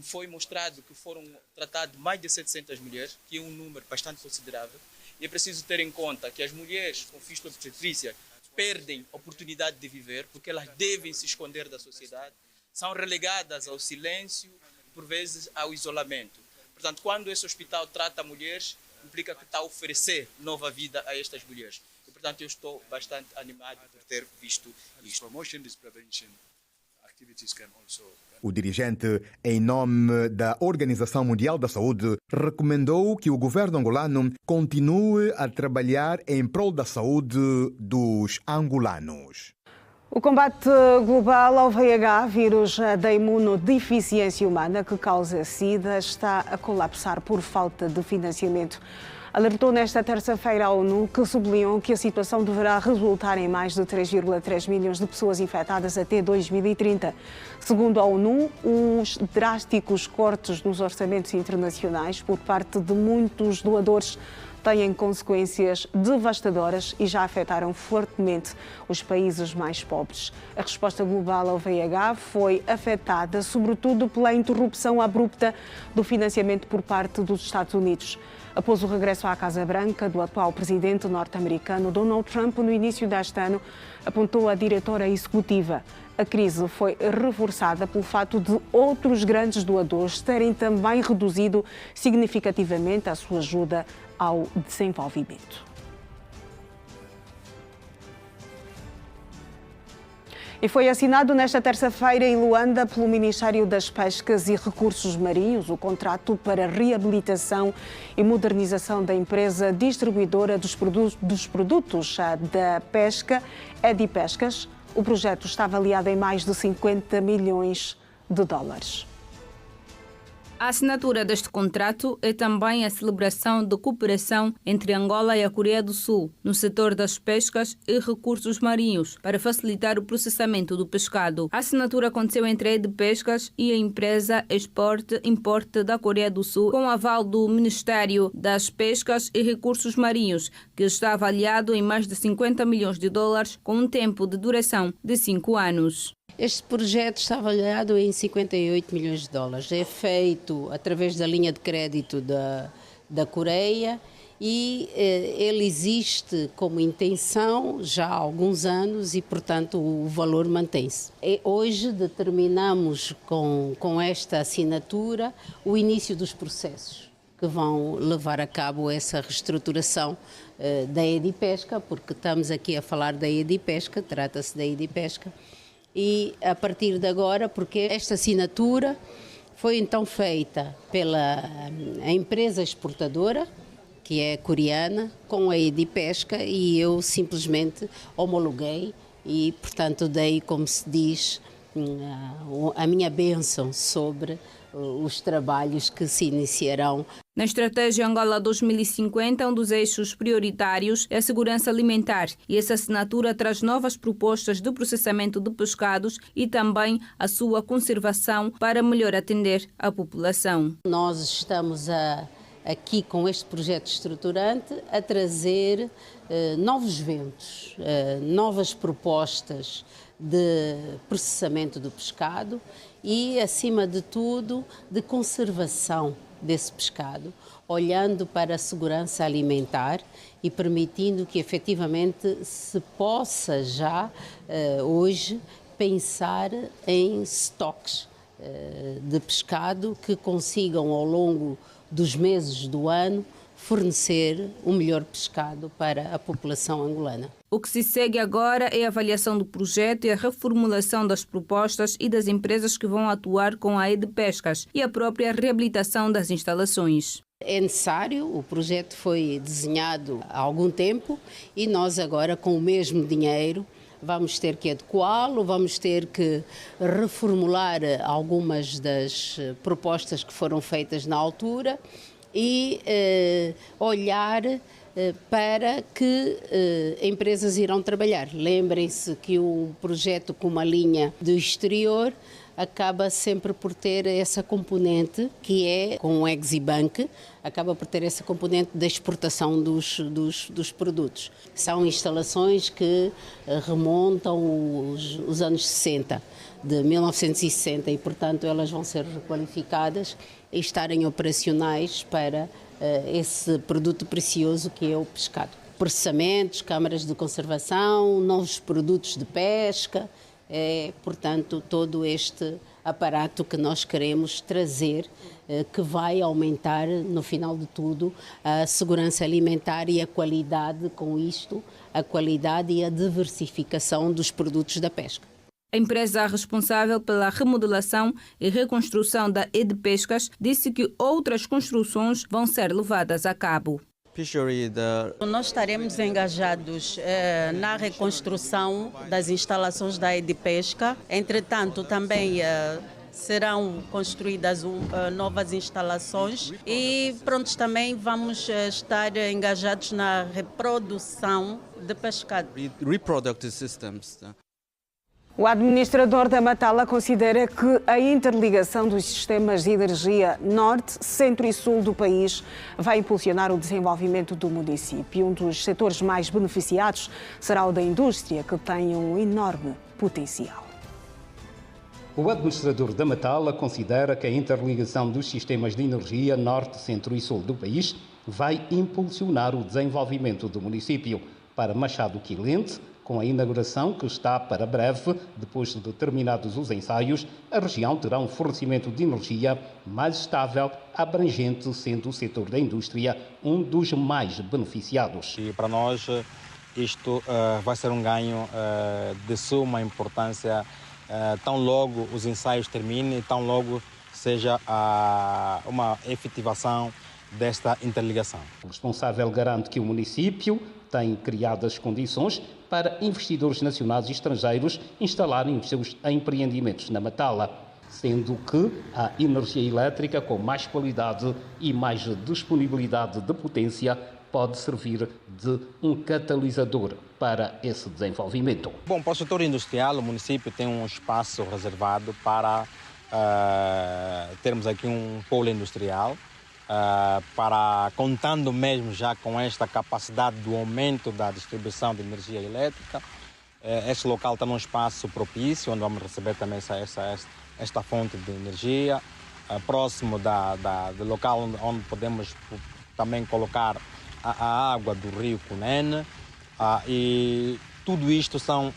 foi mostrado que foram tratadas mais de 700 mulheres, que é um número bastante considerável, e é preciso ter em conta que as mulheres com fístula obstetrícia perdem a oportunidade de viver, porque elas devem se esconder da sociedade, são relegadas ao silêncio, por vezes ao isolamento. Portanto, quando esse hospital trata mulheres, implica que está a oferecer nova vida a estas mulheres. E, portanto, eu estou bastante animado por ter visto isto. O dirigente, em nome da Organização Mundial da Saúde, recomendou que o governo angolano continue a trabalhar em prol da saúde dos angolanos. O combate global ao VIH, vírus da imunodeficiência humana que causa SIDA, está a colapsar por falta de financiamento. Alertou nesta terça-feira a ONU, que sublinhou que a situação deverá resultar em mais de 3,3 milhões de pessoas infectadas até 2030. Segundo a ONU, os drásticos cortes nos orçamentos internacionais por parte de muitos doadores têm consequências devastadoras e já afetaram fortemente os países mais pobres. A resposta global ao VIH foi afetada sobretudo pela interrupção abrupta do financiamento por parte dos Estados Unidos. Após o regresso à Casa Branca do atual presidente norte-americano Donald Trump no início deste ano, apontou a diretora executiva. A crise foi reforçada pelo fato de outros grandes doadores terem também reduzido significativamente a sua ajuda ao desenvolvimento. E foi assinado nesta terça-feira em Luanda pelo Ministério das Pescas e Recursos Marinhos o contrato para reabilitação e modernização da empresa distribuidora dos produtos da pesca, Edipescas. O projeto está avaliado em mais de 50 milhões de dólares. A assinatura deste contrato é também a celebração da cooperação entre Angola e a Coreia do Sul no setor das pescas e recursos marinhos para facilitar o processamento do pescado. A assinatura aconteceu entre a Edipescas e a empresa Export-Import da Coreia do Sul, com o aval do Ministério das Pescas e Recursos Marinhos, que está avaliado em mais de 50 milhões de dólares, com um tempo de duração de 5 anos. Este projeto está avaliado em 58 milhões de dólares. É feito através da linha de crédito da Coreia e ele existe como intenção já há alguns anos e, portanto, o valor mantém-se. Hoje determinamos com esta assinatura o início dos processos que vão levar a cabo essa reestruturação da Edipesca, porque estamos aqui a falar da Edipesca, trata-se da Edipesca. E a partir de agora, porque esta assinatura foi então feita pela empresa exportadora, que é coreana, com a Edipesca, e eu simplesmente homologuei e, portanto, dei, como se diz, a minha bênção sobre os trabalhos que se iniciarão. Na estratégia Angola 2050, um dos eixos prioritários é a segurança alimentar, e essa assinatura traz novas propostas de processamento de pescados e também a sua conservação para melhor atender a população. Nós estamos aqui com este projeto estruturante a trazer novos ventos, novas propostas de processamento do pescado e, acima de tudo, de conservação desse pescado, olhando para a segurança alimentar e permitindo que efetivamente se possa já hoje pensar em estoques de pescado que consigam ao longo dos meses do ano fornecer o melhor pescado para a população angolana. O que se segue agora é a avaliação do projeto e a reformulação das propostas e das empresas que vão atuar com a Edipescas e a própria reabilitação das instalações. É necessário, o projeto foi desenhado há algum tempo e nós agora, com o mesmo dinheiro, vamos ter que adequá-lo, vamos ter que reformular algumas das propostas que foram feitas na altura e olhar para que empresas irão trabalhar. Lembrem-se que um projeto com uma linha do exterior acaba sempre por ter essa componente, que é com o Exibank, acaba por ter essa componente da exportação dos produtos. São instalações que remontam os anos 60, de 1960, e, portanto, elas vão ser requalificadas e estarem operacionais para esse produto precioso que é o pescado. Processamentos, câmaras de conservação, novos produtos de pesca, portanto, todo este aparato que nós queremos trazer, que vai aumentar, no final de tudo, a segurança alimentar e a qualidade, com isto, a qualidade e a diversificação dos produtos da pesca. A empresa responsável pela remodelação e reconstrução da Edipescas disse que outras construções vão ser levadas a cabo. Nós estaremos engajados na reconstrução das instalações da Edipesca. Entretanto, também serão construídas novas instalações e prontos, também vamos estar engajados na reprodução de pescado. Reproductive systems. O administrador da Matala considera que a interligação dos sistemas de energia norte, centro e sul do país vai impulsionar o desenvolvimento do município. Um dos setores mais beneficiados será o da indústria, que tem um enorme potencial. O administrador da Matala considera que a interligação dos sistemas de energia norte, centro e sul do país vai impulsionar o desenvolvimento do município. Para Machado Quilente, com a inauguração que está para breve, depois de terminados os ensaios, a região terá um fornecimento de energia mais estável, abrangente, sendo o setor da indústria um dos mais beneficiados. E para nós isto vai ser um ganho de suma importância, tão logo os ensaios terminem, tão logo seja uma efetivação desta interligação. O responsável garante que o município tem criado as condições para investidores nacionais e estrangeiros instalarem os seus empreendimentos na Matala, sendo que a energia elétrica com mais qualidade e mais disponibilidade de potência pode servir de um catalisador para esse desenvolvimento. Bom, para o setor industrial, o município tem um espaço reservado para termos aqui um polo industrial, contando mesmo já com esta capacidade do aumento da distribuição de energia elétrica. Este local está num espaço propício, onde vamos receber também esta fonte de energia, próximo do local onde podemos também colocar a água do rio Cunene, e tudo isto são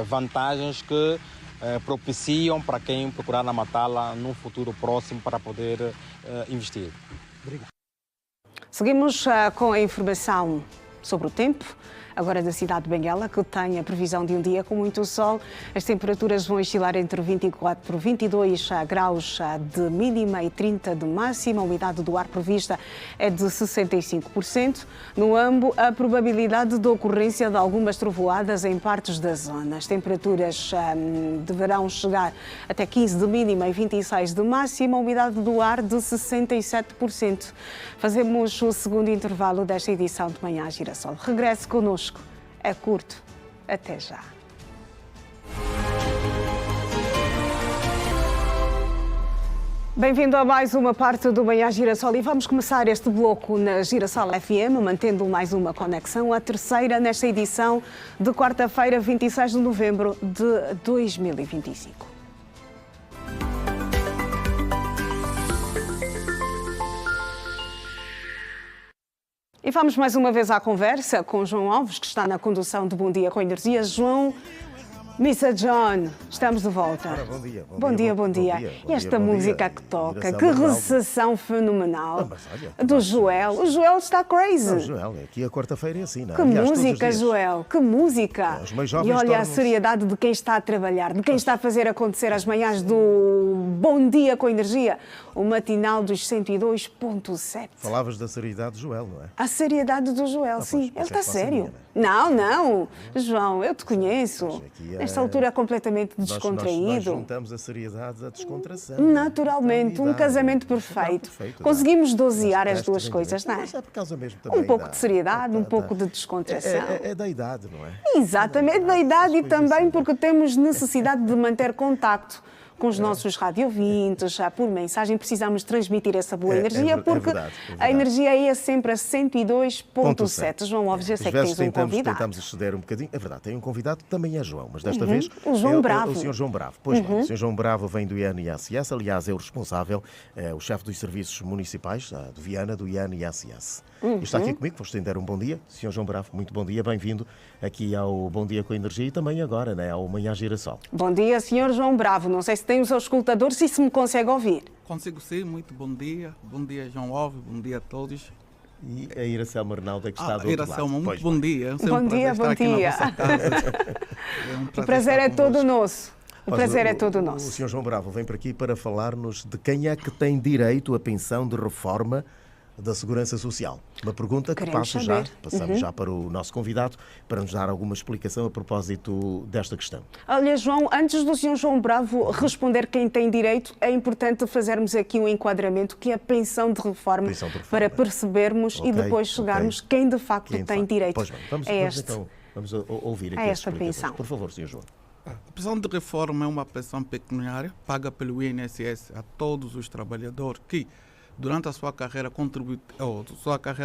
vantagens que propiciam para quem procurar na Matala num futuro próximo para poder investir. Obrigado. Seguimos com a informação sobre o tempo. Agora da cidade de Benguela, que tem a previsão de um dia com muito sol. As temperaturas vão oscilar entre 24 e 22 graus de mínima e 30 de máxima. A umidade do ar prevista é de 65%. No Ambo, a probabilidade de ocorrência de algumas trovoadas em partes da zona. As temperaturas deverão chegar até 15 de mínima e 26 de máxima. A umidade do ar de 67%. Fazemos o segundo intervalo desta edição de Manhã Girassol. Regresse connosco. É curto. Até já. Bem-vindo a mais uma parte do Manhã Girassol e vamos começar este bloco na Girassol FM, mantendo mais uma conexão, a terceira nesta edição de quarta-feira, 26 de novembro de 2025. E vamos mais uma vez à conversa com João Alves, que está na condução de Bom Dia com Energia. João, Missa John, estamos de volta. Ora, bom dia. Bom dia. E esta música que toca, que recessão fenomenal do Joel. O Joel está crazy. O Joel, aqui a quarta-feira é assim, não é? Que música, Joel, que música. E olha a seriedade de quem está a trabalhar, de quem está a fazer acontecer as manhãs do Bom Dia com Energia, o matinal dos 102.7. Falavas da seriedade do Joel, não é? A seriedade do Joel, sim. Ele está sério. Não. João, eu te conheço. Nesta altura é completamente descontraído. Nós juntamos a seriedade à descontração. Naturalmente, um casamento perfeito. Conseguimos dosear as duas coisas, não é? Mas é por causa mesmo também. Um pouco de seriedade, um pouco de descontração. É da idade, não é? Exatamente, da idade e também porque temos necessidade de manter contacto com os nossos radiovintes, já por mensagem, precisamos transmitir essa boa energia, porque a energia é sempre a 102.7. João Alves, eu sei que tens um convidado. Tentamos exceder um bocadinho. É verdade, tem um convidado que também é João, mas desta vez o João Bravo. O Sr. João Bravo. Pois bem, o Sr. João Bravo vem do IAN-IACS, aliás, é o responsável, o chefe dos serviços municipais de Viana, do IAN-IACS. E está aqui comigo, vou estender um bom dia. Sr. João Bravo, muito bom dia, bem-vindo aqui ao Bom Dia com Energia e também agora, né, ao Manhã Girassol. Bom dia, Sr. João Bravo. Não sei se tem os seus escutadores e se me consegue ouvir. Consigo sim, muito bom dia. Bom dia, João Alves, bom dia a todos. E a Iracelma Arnaldo que está do outro lado. Muito bom dia. Bom dia, bom dia. O prazer é todo nosso. O prazer é todo nosso. O Sr. João Bravo vem para aqui para falar-nos de quem é que tem direito à pensão de reforma da Segurança Social. Uma pergunta que passamos já para o nosso convidado, para nos dar alguma explicação a propósito desta questão. Olha, João, antes do Sr. João Bravo responder quem tem direito, é importante fazermos aqui um enquadramento que é a pensão de reforma, para percebermos e depois chegarmos quem de facto tem direito vamos ouvir aqui esta pensão. Por favor, Sr. João. A pensão de reforma é uma pensão pecuniária paga pelo INSS a todos os trabalhadores que durante a sua carreira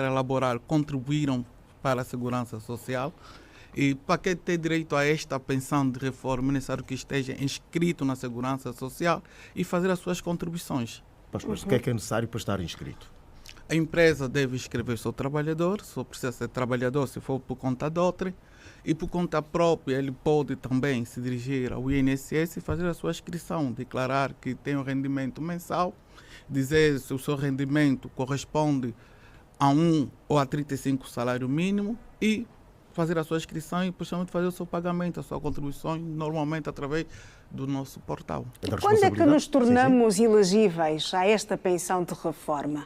laboral contribuíram para a segurança social. E para quem tem direito a esta pensão de reforma é necessário que esteja inscrito na segurança social e fazer as suas contribuições. Mas o que é necessário para estar inscrito? A empresa deve inscrever o seu trabalhador, só precisa ser trabalhador se for por conta de outra, e por conta própria ele pode também se dirigir ao INSS e fazer a sua inscrição, declarar que tem um rendimento mensal, dizer se o seu rendimento corresponde a 1 ou a 35 salário mínimo e fazer a sua inscrição e, principalmente, fazer o seu pagamento, a sua contribuição, normalmente através do nosso portal. Quando é que nos tornamos elegíveis a esta pensão de reforma?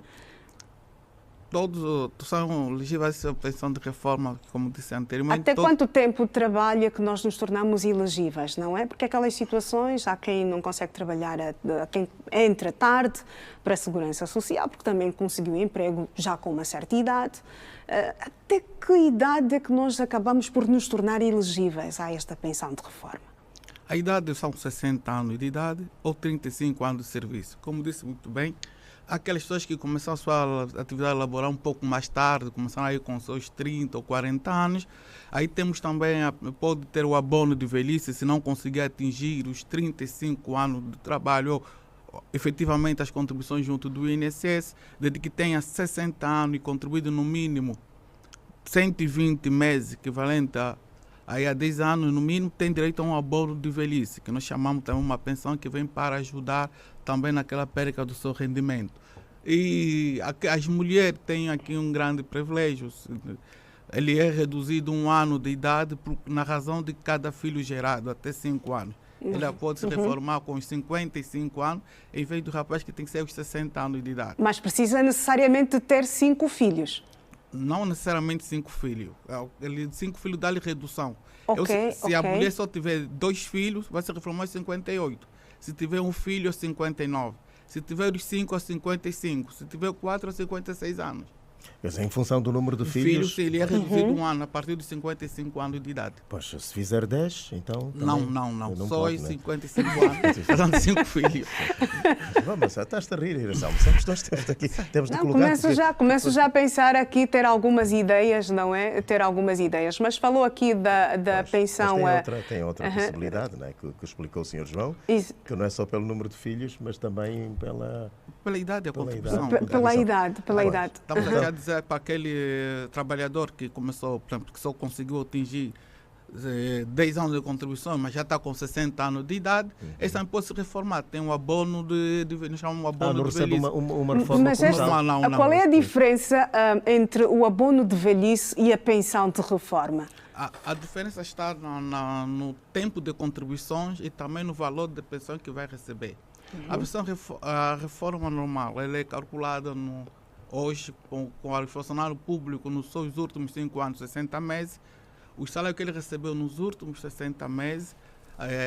Todos são elegíveis à pensão de reforma, como disse anteriormente. Até quanto tempo de trabalho é que nós nos tornamos elegíveis, não é? Porque aquelas situações, há quem não consegue trabalhar, há quem entra tarde para a Segurança Social, porque também conseguiu emprego já com uma certa idade. Até que idade é que nós acabamos por nos tornar elegíveis a esta pensão de reforma? A idade são 60 anos de idade ou 35 anos de serviço. Como disse muito bem, aquelas pessoas que começam a sua atividade laboral um pouco mais tarde, começam aí com seus 30 ou 40 anos, aí temos também, pode ter o abono de velhice se não conseguir atingir os 35 anos de trabalho ou efetivamente as contribuições junto do INSS, desde que tenha 60 anos e contribuído no mínimo 120 meses, equivalente a 10 anos no mínimo, tem direito a um abono de velhice, que nós chamamos também uma pensão que vem para ajudar também naquela perca do seu rendimento. E as mulheres têm aqui um grande privilégio. ele é reduzido 1 ano de idade na razão de cada filho gerado, até 5 anos. Ele pode se reformar com os 55 anos, em vez do rapaz que tem que ser os 60 anos de idade. Mas precisa necessariamente ter 5 filhos? Não necessariamente 5 filhos. 5 filhos dá-lhe redução. Se a mulher só tiver 2 filhos, vai se reformar aos 58. Se tiver um filho, aos 59. Se tiver os 5, aos 55. Se tiver 4, aos 56 anos. Em função do número de filhos... Ele é reduzido 1 ano, a partir dos 55 anos de idade. Pois, se fizer 10, então... Não. Só pode, os né? 55 anos, fazendo 5 filhos. Mas estás-te a rir, Iração. São questões que temos de colocar. Começo já a pensar aqui, ter algumas ideias, não é? Ter algumas ideias. Mas falou aqui da pensão... Tem outra possibilidade, não é? Que explicou o Sr. João, que não é só pelo número de filhos, mas também pela idade, a contribuição. Pela idade. Estamos aqui a dizer para aquele trabalhador que começou, por exemplo, que só conseguiu atingir 10 anos de contribuição, mas já está com 60 anos de idade, esse também pode se reformar. Tem um abono nós chamamos um abono de velhice. Uma reforma mas qual é a diferença entre o abono de velhice e a pensão de reforma? A diferença está no tempo de contribuições e também no valor da pensão que vai receber. A reforma normal, ela é calculada hoje com o funcionário público nos seus últimos 5 anos, 60 meses, o salário que ele recebeu nos últimos 60 meses,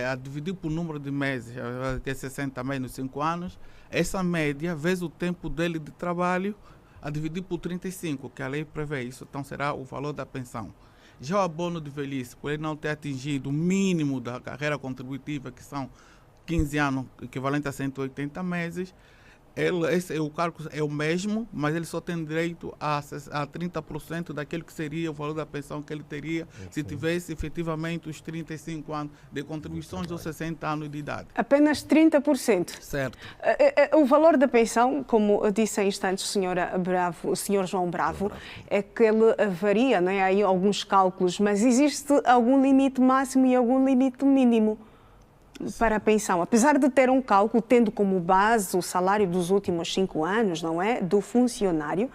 a dividir por número de meses, que é 60 meses nos 5 anos, essa média, vezes o tempo dele de trabalho, a dividir por 35, que a lei prevê isso, então será o valor da pensão. Já o abono de velhice, por ele não ter atingido o mínimo da carreira contributiva, que são 15 anos, equivalente a 180 meses, o cálculo é o mesmo, mas ele só tem direito a 30% daquilo que seria o valor da pensão que ele teria se tivesse efetivamente os 35 anos de contribuições ou 60 anos de idade. Apenas 30%? Certo. O valor da pensão, como disse há instantes o Sr. João Bravo, é que ele varia, não é? Há aí alguns cálculos, mas existe algum limite máximo e algum limite mínimo para a pensão, apesar de ter um cálculo tendo como base o salário dos últimos 5 anos, não é, do funcionário,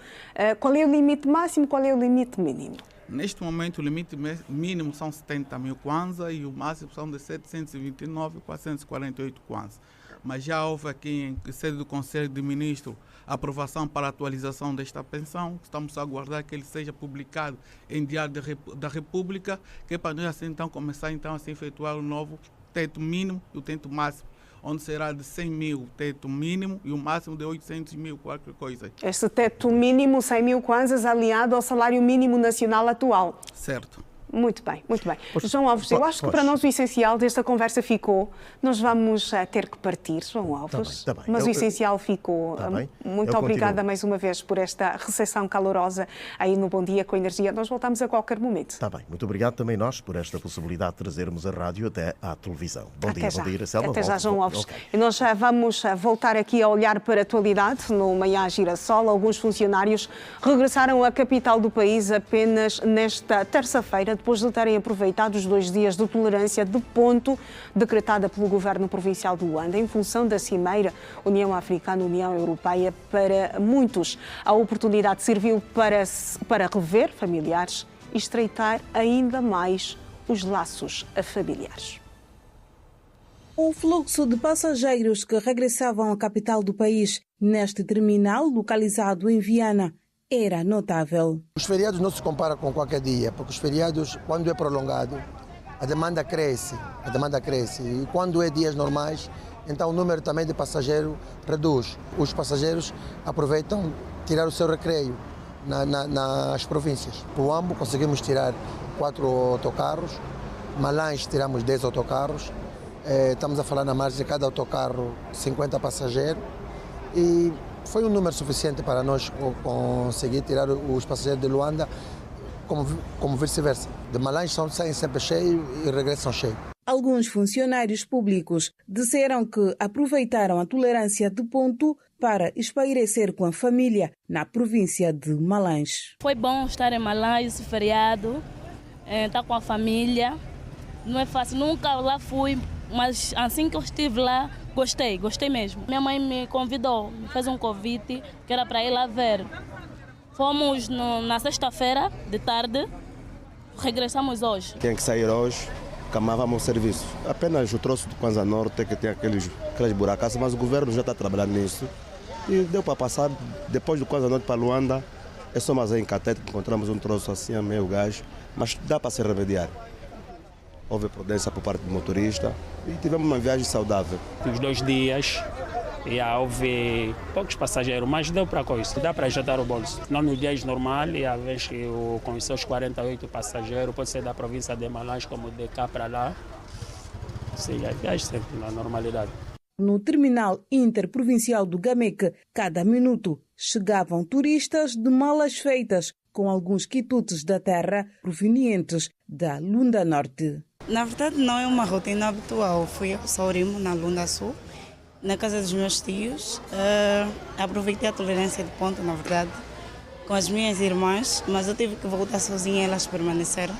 qual é o limite máximo, qual é o limite mínimo? Neste momento o limite mínimo são 70 mil kwanza e o máximo são de 729.448 kwanza. Mas já houve aqui em sede do Conselho de Ministros a aprovação para a atualização desta pensão. Estamos a aguardar que ele seja publicado em Diário da República, que é para nós assim, então, começar então, a se efetuar o novo teto mínimo e o teto máximo, onde será de 100 mil o teto mínimo e o máximo de 800 mil, qualquer coisa. Este teto mínimo, 100 mil kwanzas, aliado ao salário mínimo nacional atual. Certo. Muito bem, muito bem. João Alves, eu acho que para nós o essencial desta conversa ficou. Nós vamos ter que partir, João Alves. Tá bem. Mas o essencial ficou. Muito obrigada mais uma vez por esta recepção calorosa aí no Bom Dia com Energia. Nós voltamos a qualquer momento. Está bem. Muito obrigado também nós por esta possibilidade de trazermos a rádio até à televisão. Bom dia, Selma. Até já, João Alves. E nós já vamos voltar aqui a olhar para a atualidade no Manhã Girassol. Alguns funcionários regressaram à capital do país apenas nesta terça-feira, depois de terem aproveitado os 2 dias de tolerância de ponto decretada pelo Governo Provincial de Luanda em função da Cimeira União Africana-União Europeia. Para muitos, a oportunidade serviu para rever familiares e estreitar ainda mais os laços familiares. O fluxo de passageiros que regressavam à capital do país neste terminal localizado em Viana era notável. Os feriados não se comparam com qualquer dia, porque os feriados, quando é prolongado, a demanda cresce. E quando é dias normais, então o número também de passageiros reduz. Os passageiros aproveitam tirar o seu recreio nas províncias. Por Ambo conseguimos tirar 4 autocarros, Malães tiramos 10 autocarros, estamos a falar na margem de cada autocarro 50 passageiros e foi um número suficiente para nós conseguir tirar os passageiros de Luanda, como vice-versa. De Malães saem sempre cheios e regressam cheios. Alguns funcionários públicos disseram que aproveitaram a tolerância de ponto para espairecer com a família na província de Malães. Foi bom estar em Malães, esse feriado, estar com a família. Não é fácil, nunca lá fui, mas assim que eu estive lá, gostei mesmo. Minha mãe me convidou, me fez um convite que era para ir lá ver. Fomos na sexta-feira de tarde, regressamos hoje. Tinha que sair hoje, camávamos o serviço. Apenas o troço do Kwanza Norte que tem aquelas buracas, mas o governo já está trabalhando nisso. E deu para passar, depois do Kwanza Norte para Luanda, é só mais em Catete que encontramos um troço assim, meio gás, mas dá para se remediar. Houve prudência por parte do motorista e tivemos uma viagem saudável. Os 2 dias houve poucos passageiros, mas deu para coisa, dá para ajudar o bolso. Não nos dias normais, vez que com os seus 48 passageiros, pode ser da província de Malange, como de cá para lá. Sim, a viagem sempre na normalidade. No terminal interprovincial do Gameke, cada minuto chegavam turistas de malas feitas, com alguns quitutes da terra provenientes da Luanda Norte. Na verdade, não é uma rotina habitual. Fui ao Saurimo, na Luanda Sul, na casa dos meus tios. Aproveitei a tolerância de ponto, na verdade, com as minhas irmãs, mas eu tive que voltar sozinha e elas permaneceram.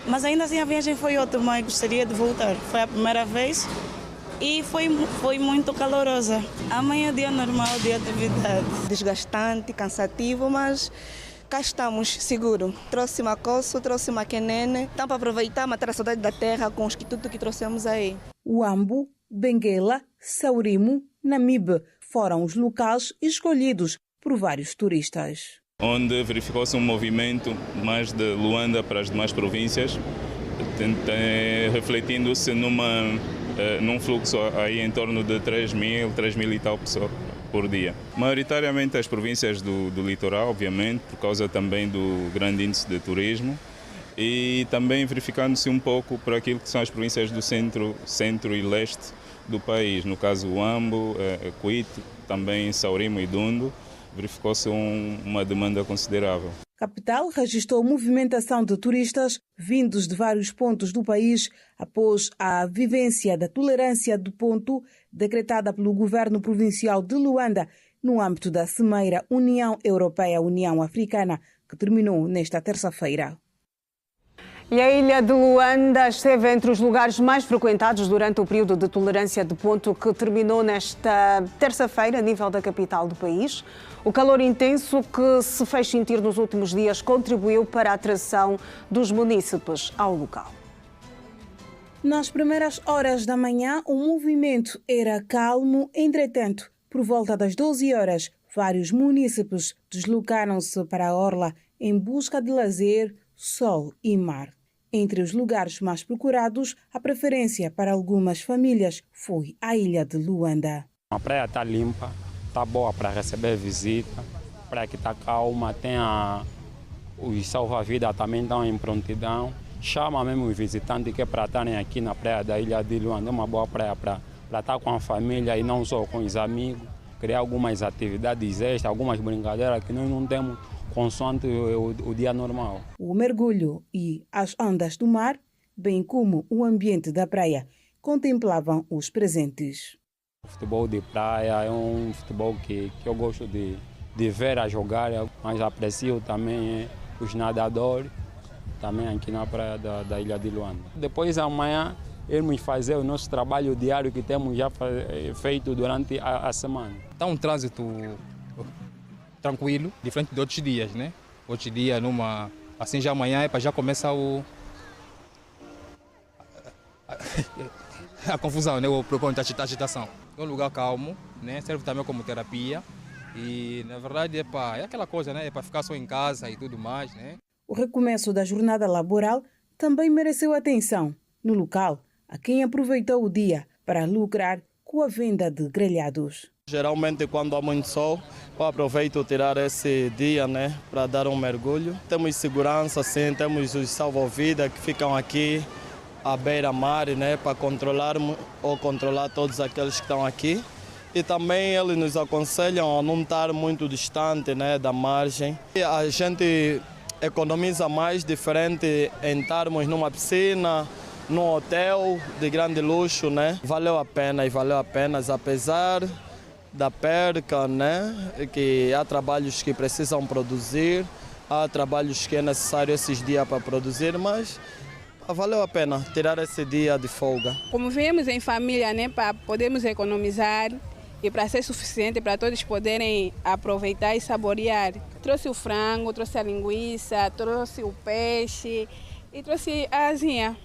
Mas ainda assim a viagem foi ótima e gostaria de voltar. Foi a primeira vez e foi muito calorosa. Amanhã é dia normal, dia de atividade. Desgastante, cansativo, mas cá estamos, seguro. Trouxe macosso, trouxe maquenene. Então, para aproveitar, matar a saudade da terra com os quitutos que trouxemos aí. Uambo, Benguela, Saurimo, Namibe foram os locais escolhidos por vários turistas. Onde verificou-se um movimento mais de Luanda para as demais províncias, refletindo-se num fluxo aí em torno de 3.000 e tal pessoas por dia. Maioritariamente as províncias do litoral, obviamente, por causa também do grande índice de turismo, e também verificando-se um pouco para aquilo que são as províncias do centro e leste do país, no caso Uambo, Cuito, também Saurimo e Dundo, verificou-se uma demanda considerável. A capital registrou movimentação de turistas vindos de vários pontos do país após a vivência da tolerância do ponto decretada pelo governo provincial de Luanda no âmbito da Cimeira União Europeia-União Africana, que terminou nesta terça-feira. E a ilha de Luanda esteve entre os lugares mais frequentados durante o período de tolerância de ponto que terminou nesta terça-feira a nível da capital do país. O calor intenso que se fez sentir nos últimos dias contribuiu para a atração dos munícipes ao local. Nas primeiras horas da manhã, o movimento era calmo, entretanto, por volta das 12 horas, vários munícipes deslocaram-se para a orla em busca de lazer, sol e mar. Entre os lugares mais procurados, a preferência para algumas famílias foi a ilha de Luanda. A praia está limpa, está boa para receber visita, a praia que está calma, tem os salva-vidas também estão em prontidão. Chama mesmo os visitantes que é para estarem aqui na praia da ilha de Luanda. É uma boa praia para estar com a família e não só com os amigos, criar algumas atividades extras, algumas brincadeiras que nós não temos consoante o dia normal. O mergulho e as ondas do mar, bem como o ambiente da praia, contemplavam os presentes. O futebol de praia é um futebol que eu gosto de ver a jogar, mas aprecio também os nadadores, também aqui na praia da ilha de Luanda. Depois amanhã irmos fazer o nosso trabalho diário que temos já feito durante a semana. Está um trânsito tranquilo, diferente de outros dias, né? Outros dias, assim já amanhã é para já começar a confusão, né? O propósito da agitação. É um lugar calmo, né? Serve também como terapia e, na verdade, é aquela coisa, né? É para ficar só em casa e tudo mais, né? O recomeço da jornada laboral também mereceu atenção. No local, há quem aproveitou o dia para lucrar com a venda de grelhados. Geralmente, quando há muito sol, eu aproveito tirar esse dia, né, para dar um mergulho. Temos segurança, sim, temos os salva-vidas que ficam aqui à beira-mar, né, para controlar todos aqueles que estão aqui. E também eles nos aconselham a não estar muito distante, né, da margem. E a gente economiza mais, diferente em estarmos numa piscina, num hotel de grande luxo, né? Valeu a pena, apesar da perca, né? Que há trabalhos que precisam produzir, há trabalhos que é necessário esses dias para produzir, mas valeu a pena tirar esse dia de folga. Como viemos em família, né, para podermos economizar e para ser suficiente para todos poderem aproveitar e saborear. Trouxe o frango, trouxe a linguiça, trouxe o peixe e trouxe a asinha.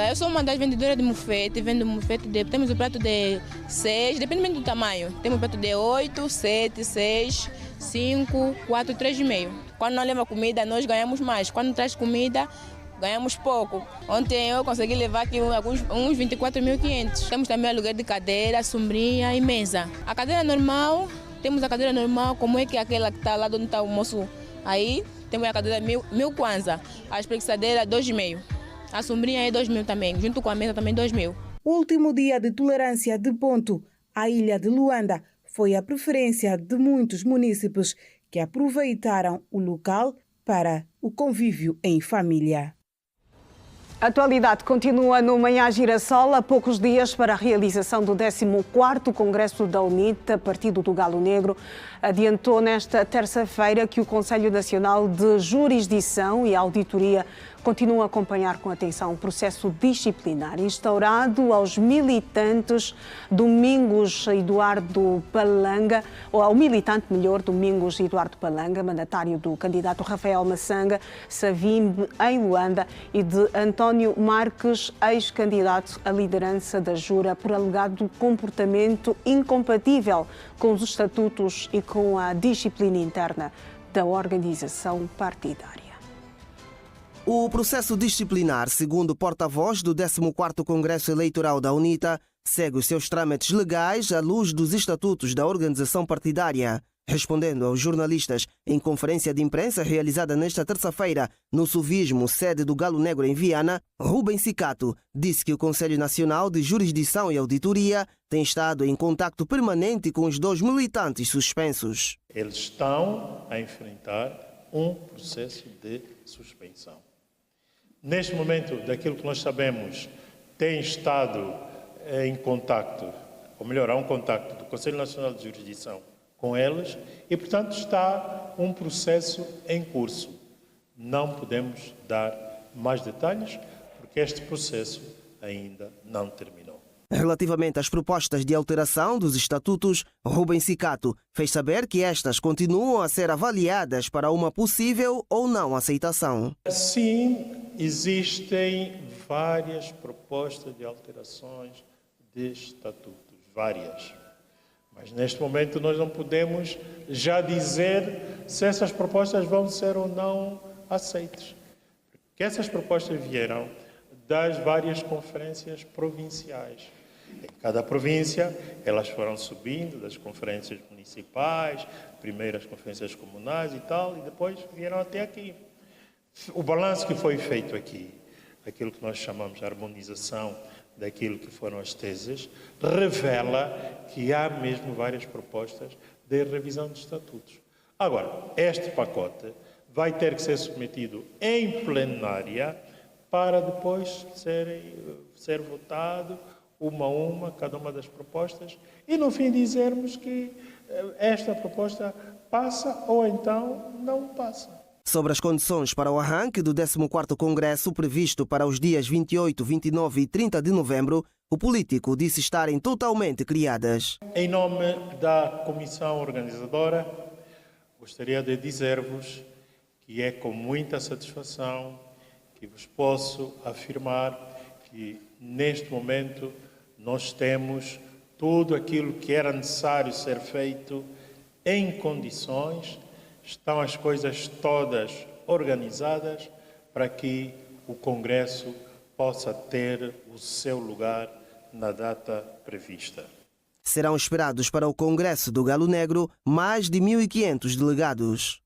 Eu sou uma das vendedoras de mufete, vendo mufete, temos o prato de 6, depende do tamanho. Temos o prato de 8, 7, 6, 5, 4, 3,5. Quando não leva comida, nós ganhamos mais. Quando traz comida, ganhamos pouco. Ontem eu consegui levar aqui uns 24.500. Temos também aluguel de cadeira, sombrinha e mesa. A cadeira normal, temos a cadeira normal, como é que é aquela que está lá onde está o moço. Aí temos a cadeira 1.000 kwanza, a espreguiçadeira 2,5. A sombrinha é 2.000 também, junto com a mesa também 2.000. O último dia de tolerância de ponto, a ilha de Luanda, foi a preferência de muitos munícipes que aproveitaram o local para o convívio em família. A atualidade continua no Manhã Girassol, a poucos dias para a realização do 14º Congresso da UNITA, Partido do Galo Negro. Adiantou nesta terça-feira que o Conselho Nacional de Jurisdição e Auditoria continuam a acompanhar com atenção o processo disciplinar instaurado aos militantes Domingos Eduardo Palanga, ou ao militante, melhor, Domingos Eduardo Palanga, mandatário do candidato Rafael Massanga Savimbe em Luanda, e de António Marques, ex-candidato à liderança da Jura, por alegado comportamento incompatível com os estatutos e com a disciplina interna da organização partidária. O processo disciplinar, segundo o porta-voz do 14º Congresso Eleitoral da UNITA, segue os seus trâmites legais à luz dos estatutos da organização partidária. Respondendo aos jornalistas em conferência de imprensa realizada nesta terça-feira no Suvismo, sede do Galo Negro em Viana, Rubens Sicato disse que o Conselho Nacional de Jurisdição e Auditoria tem estado em contacto permanente com os 2 militantes suspensos. Eles estão a enfrentar um processo de suspensão. Neste momento, daquilo que nós sabemos, tem estado em contacto, ou melhor, há um contacto do Conselho Nacional de Jurisdição com eles e, portanto, está um processo em curso. Não podemos dar mais detalhes porque este processo ainda não terminou. Relativamente às propostas de alteração dos estatutos, Rubens Sicato fez saber que estas continuam a ser avaliadas para uma possível ou não aceitação. Sim, existem várias propostas de alterações de estatutos, várias. Mas neste momento nós não podemos já dizer se essas propostas vão ser ou não aceitas. Porque essas propostas vieram das várias conferências provinciais. Em cada província, elas foram subindo das conferências municipais, primeiras conferências comunais e tal, e depois vieram até aqui. O balanço que foi feito aqui, aquilo que nós chamamos de harmonização daquilo que foram as teses, revela que há mesmo várias propostas de revisão de estatutos. Agora, este pacote vai ter que ser submetido em plenária para depois ser votado uma a uma, cada uma das propostas, e no fim dizermos que esta proposta passa ou então não passa. Sobre as condições para o arranque do 14º Congresso, previsto para os dias 28, 29 e 30 de novembro, o político disse estarem totalmente criadas. Em nome da comissão organizadora, gostaria de dizer-vos que é com muita satisfação que vos posso afirmar que, neste momento, nós temos tudo aquilo que era necessário ser feito em condições, estão as coisas todas organizadas para que o Congresso possa ter o seu lugar na data prevista. Serão esperados para o Congresso do Galo Negro mais de 1.500 delegados.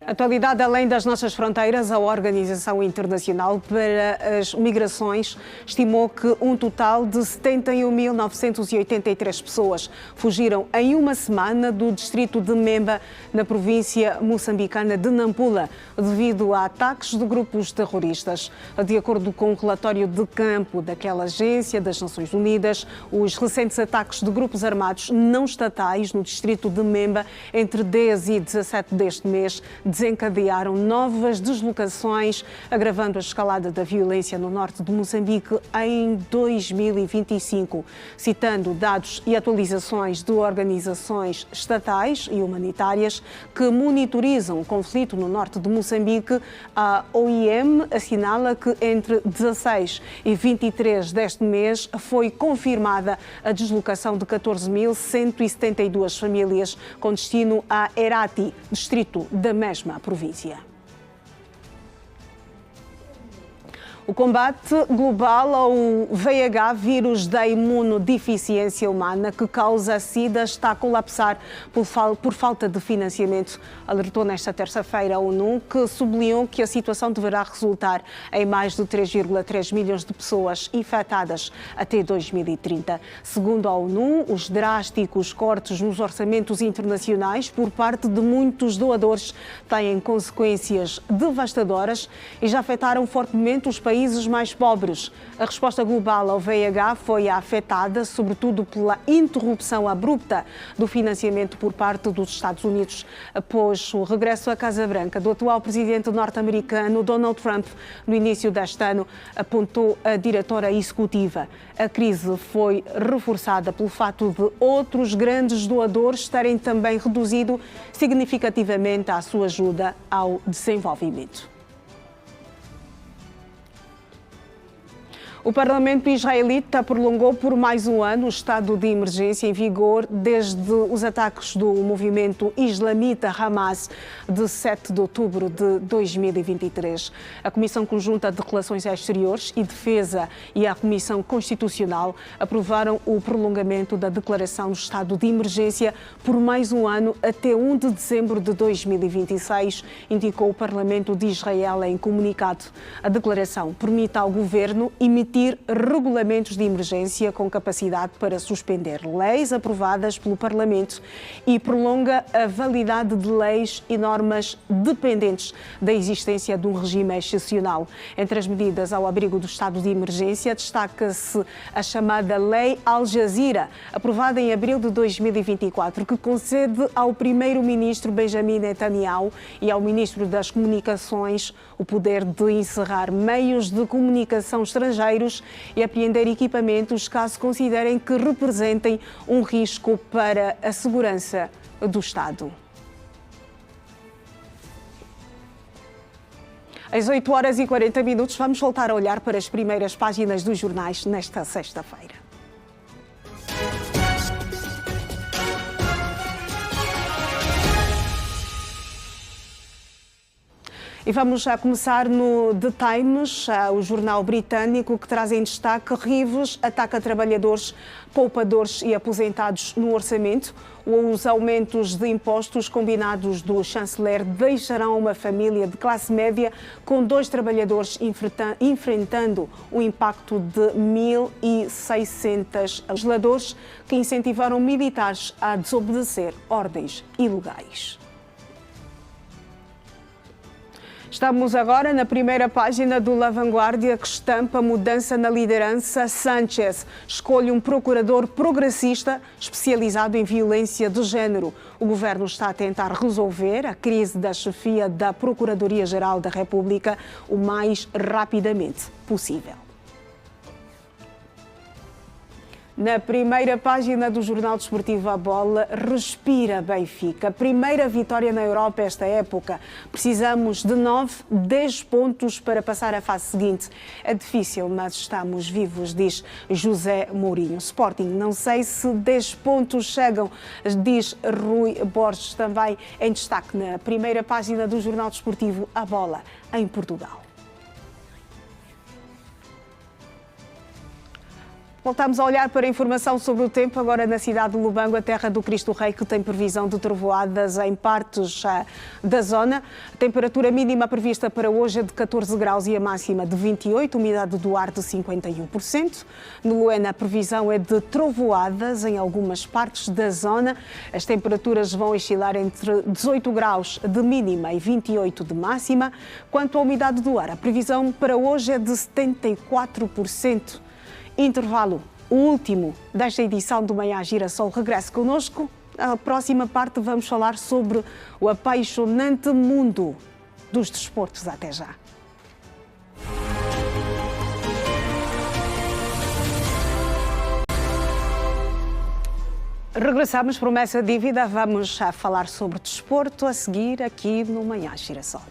Atualidade além das nossas fronteiras, a Organização Internacional para as Migrações estimou que um total de 71.983 pessoas fugiram em uma semana do distrito de Memba, na província moçambicana de Nampula, devido a ataques de grupos terroristas. De acordo com o relatório de campo daquela agência das Nações Unidas, os recentes ataques de grupos armados não estatais no distrito de Memba entre 10 e 17 deste mês desencadearam novas deslocações, agravando a escalada da violência no norte de Moçambique em 2025. Citando dados e atualizações de organizações estatais e humanitárias que monitorizam o conflito no norte de Moçambique, a OIM assinala que entre 16 e 23 deste mês foi confirmada a deslocação de 14.172 famílias com destino a Herati, distrito da mesma província. O combate global ao VIH, vírus da imunodeficiência humana que causa a SIDA, está a colapsar por falta de financiamento. Alertou nesta terça-feira a ONU, que sublinhou que a situação deverá resultar em mais de 3,3 milhões de pessoas infectadas até 2030. Segundo a ONU, os drásticos cortes nos orçamentos internacionais por parte de muitos doadores têm consequências devastadoras e já afetaram fortemente os países mais pobres. A resposta global ao VIH foi afetada, sobretudo, pela interrupção abrupta do financiamento por parte dos Estados Unidos após o regresso à Casa Branca do atual presidente norte-americano Donald Trump no início deste ano, apontou a diretora executiva. A crise foi reforçada pelo fato de outros grandes doadores terem também reduzido significativamente a sua ajuda ao desenvolvimento. O Parlamento israelita prolongou por mais um ano o estado de emergência em vigor desde os ataques do movimento islamita Hamas de 7 de outubro de 2023. A Comissão Conjunta de Relações Exteriores e Defesa e a Comissão Constitucional aprovaram o prolongamento da declaração do estado de emergência por mais um ano até 1 de dezembro de 2026, indicou o Parlamento de Israel em comunicado. A declaração permite ao governo emitir regulamentos de emergência com capacidade para suspender leis aprovadas pelo Parlamento e prolonga a validade de leis e normas dependentes da existência de um regime excepcional. Entre as medidas ao abrigo do estado de emergência destaca-se a chamada Lei Al Jazeera, aprovada em abril de 2024, que concede ao primeiro-ministro Benjamin Netanyahu e ao ministro das Comunicações o poder de encerrar meios de comunicação estrangeiros e apreender equipamentos caso considerem que representem um risco para a segurança do Estado. Às 8h40, vamos voltar a olhar para as primeiras páginas dos jornais nesta sexta-feira. E vamos já começar no The Times, o jornal britânico que traz em destaque: Rivos ataca trabalhadores, poupadores e aposentados no orçamento. Os aumentos de impostos combinados do chanceler deixarão uma família de classe média com 2 trabalhadores enfrentando o impacto de 1.600 legisladores que incentivaram militares a desobedecer ordens ilegais. Estamos agora na primeira página do La Vanguardia, que estampa mudança na liderança. Sánchez escolhe um procurador progressista especializado em violência de género. O governo está a tentar resolver a crise da chefia da Procuradoria-Geral da República o mais rapidamente possível. Na primeira página do Jornal Desportivo A Bola, respira Benfica. Primeira vitória na Europa esta época. Precisamos de 10 pontos para passar à fase seguinte. É difícil, mas estamos vivos, diz José Mourinho. Sporting, não sei se 10 pontos chegam, diz Rui Borges, também em destaque na primeira página do Jornal Desportivo A Bola, em Portugal. Voltamos a olhar para a informação sobre o tempo, agora na cidade de Lubango, a terra do Cristo Rei, que tem previsão de trovoadas em partes da zona. A temperatura mínima prevista para hoje é de 14 graus e a máxima de 28, umidade do ar de 51%. No Luena, a previsão é de trovoadas em algumas partes da zona. As temperaturas vão oscilar entre 18 graus de mínima e 28 de máxima. Quanto à umidade do ar, a previsão para hoje é de 74%. Intervalo, o último desta edição do Manhã Girassol. Regresse connosco Na próxima parte vamos falar sobre o apaixonante mundo dos desportos. Até já. Regressamos, promessa dívida, vamos a falar sobre desporto a seguir aqui no Manhã Girassol.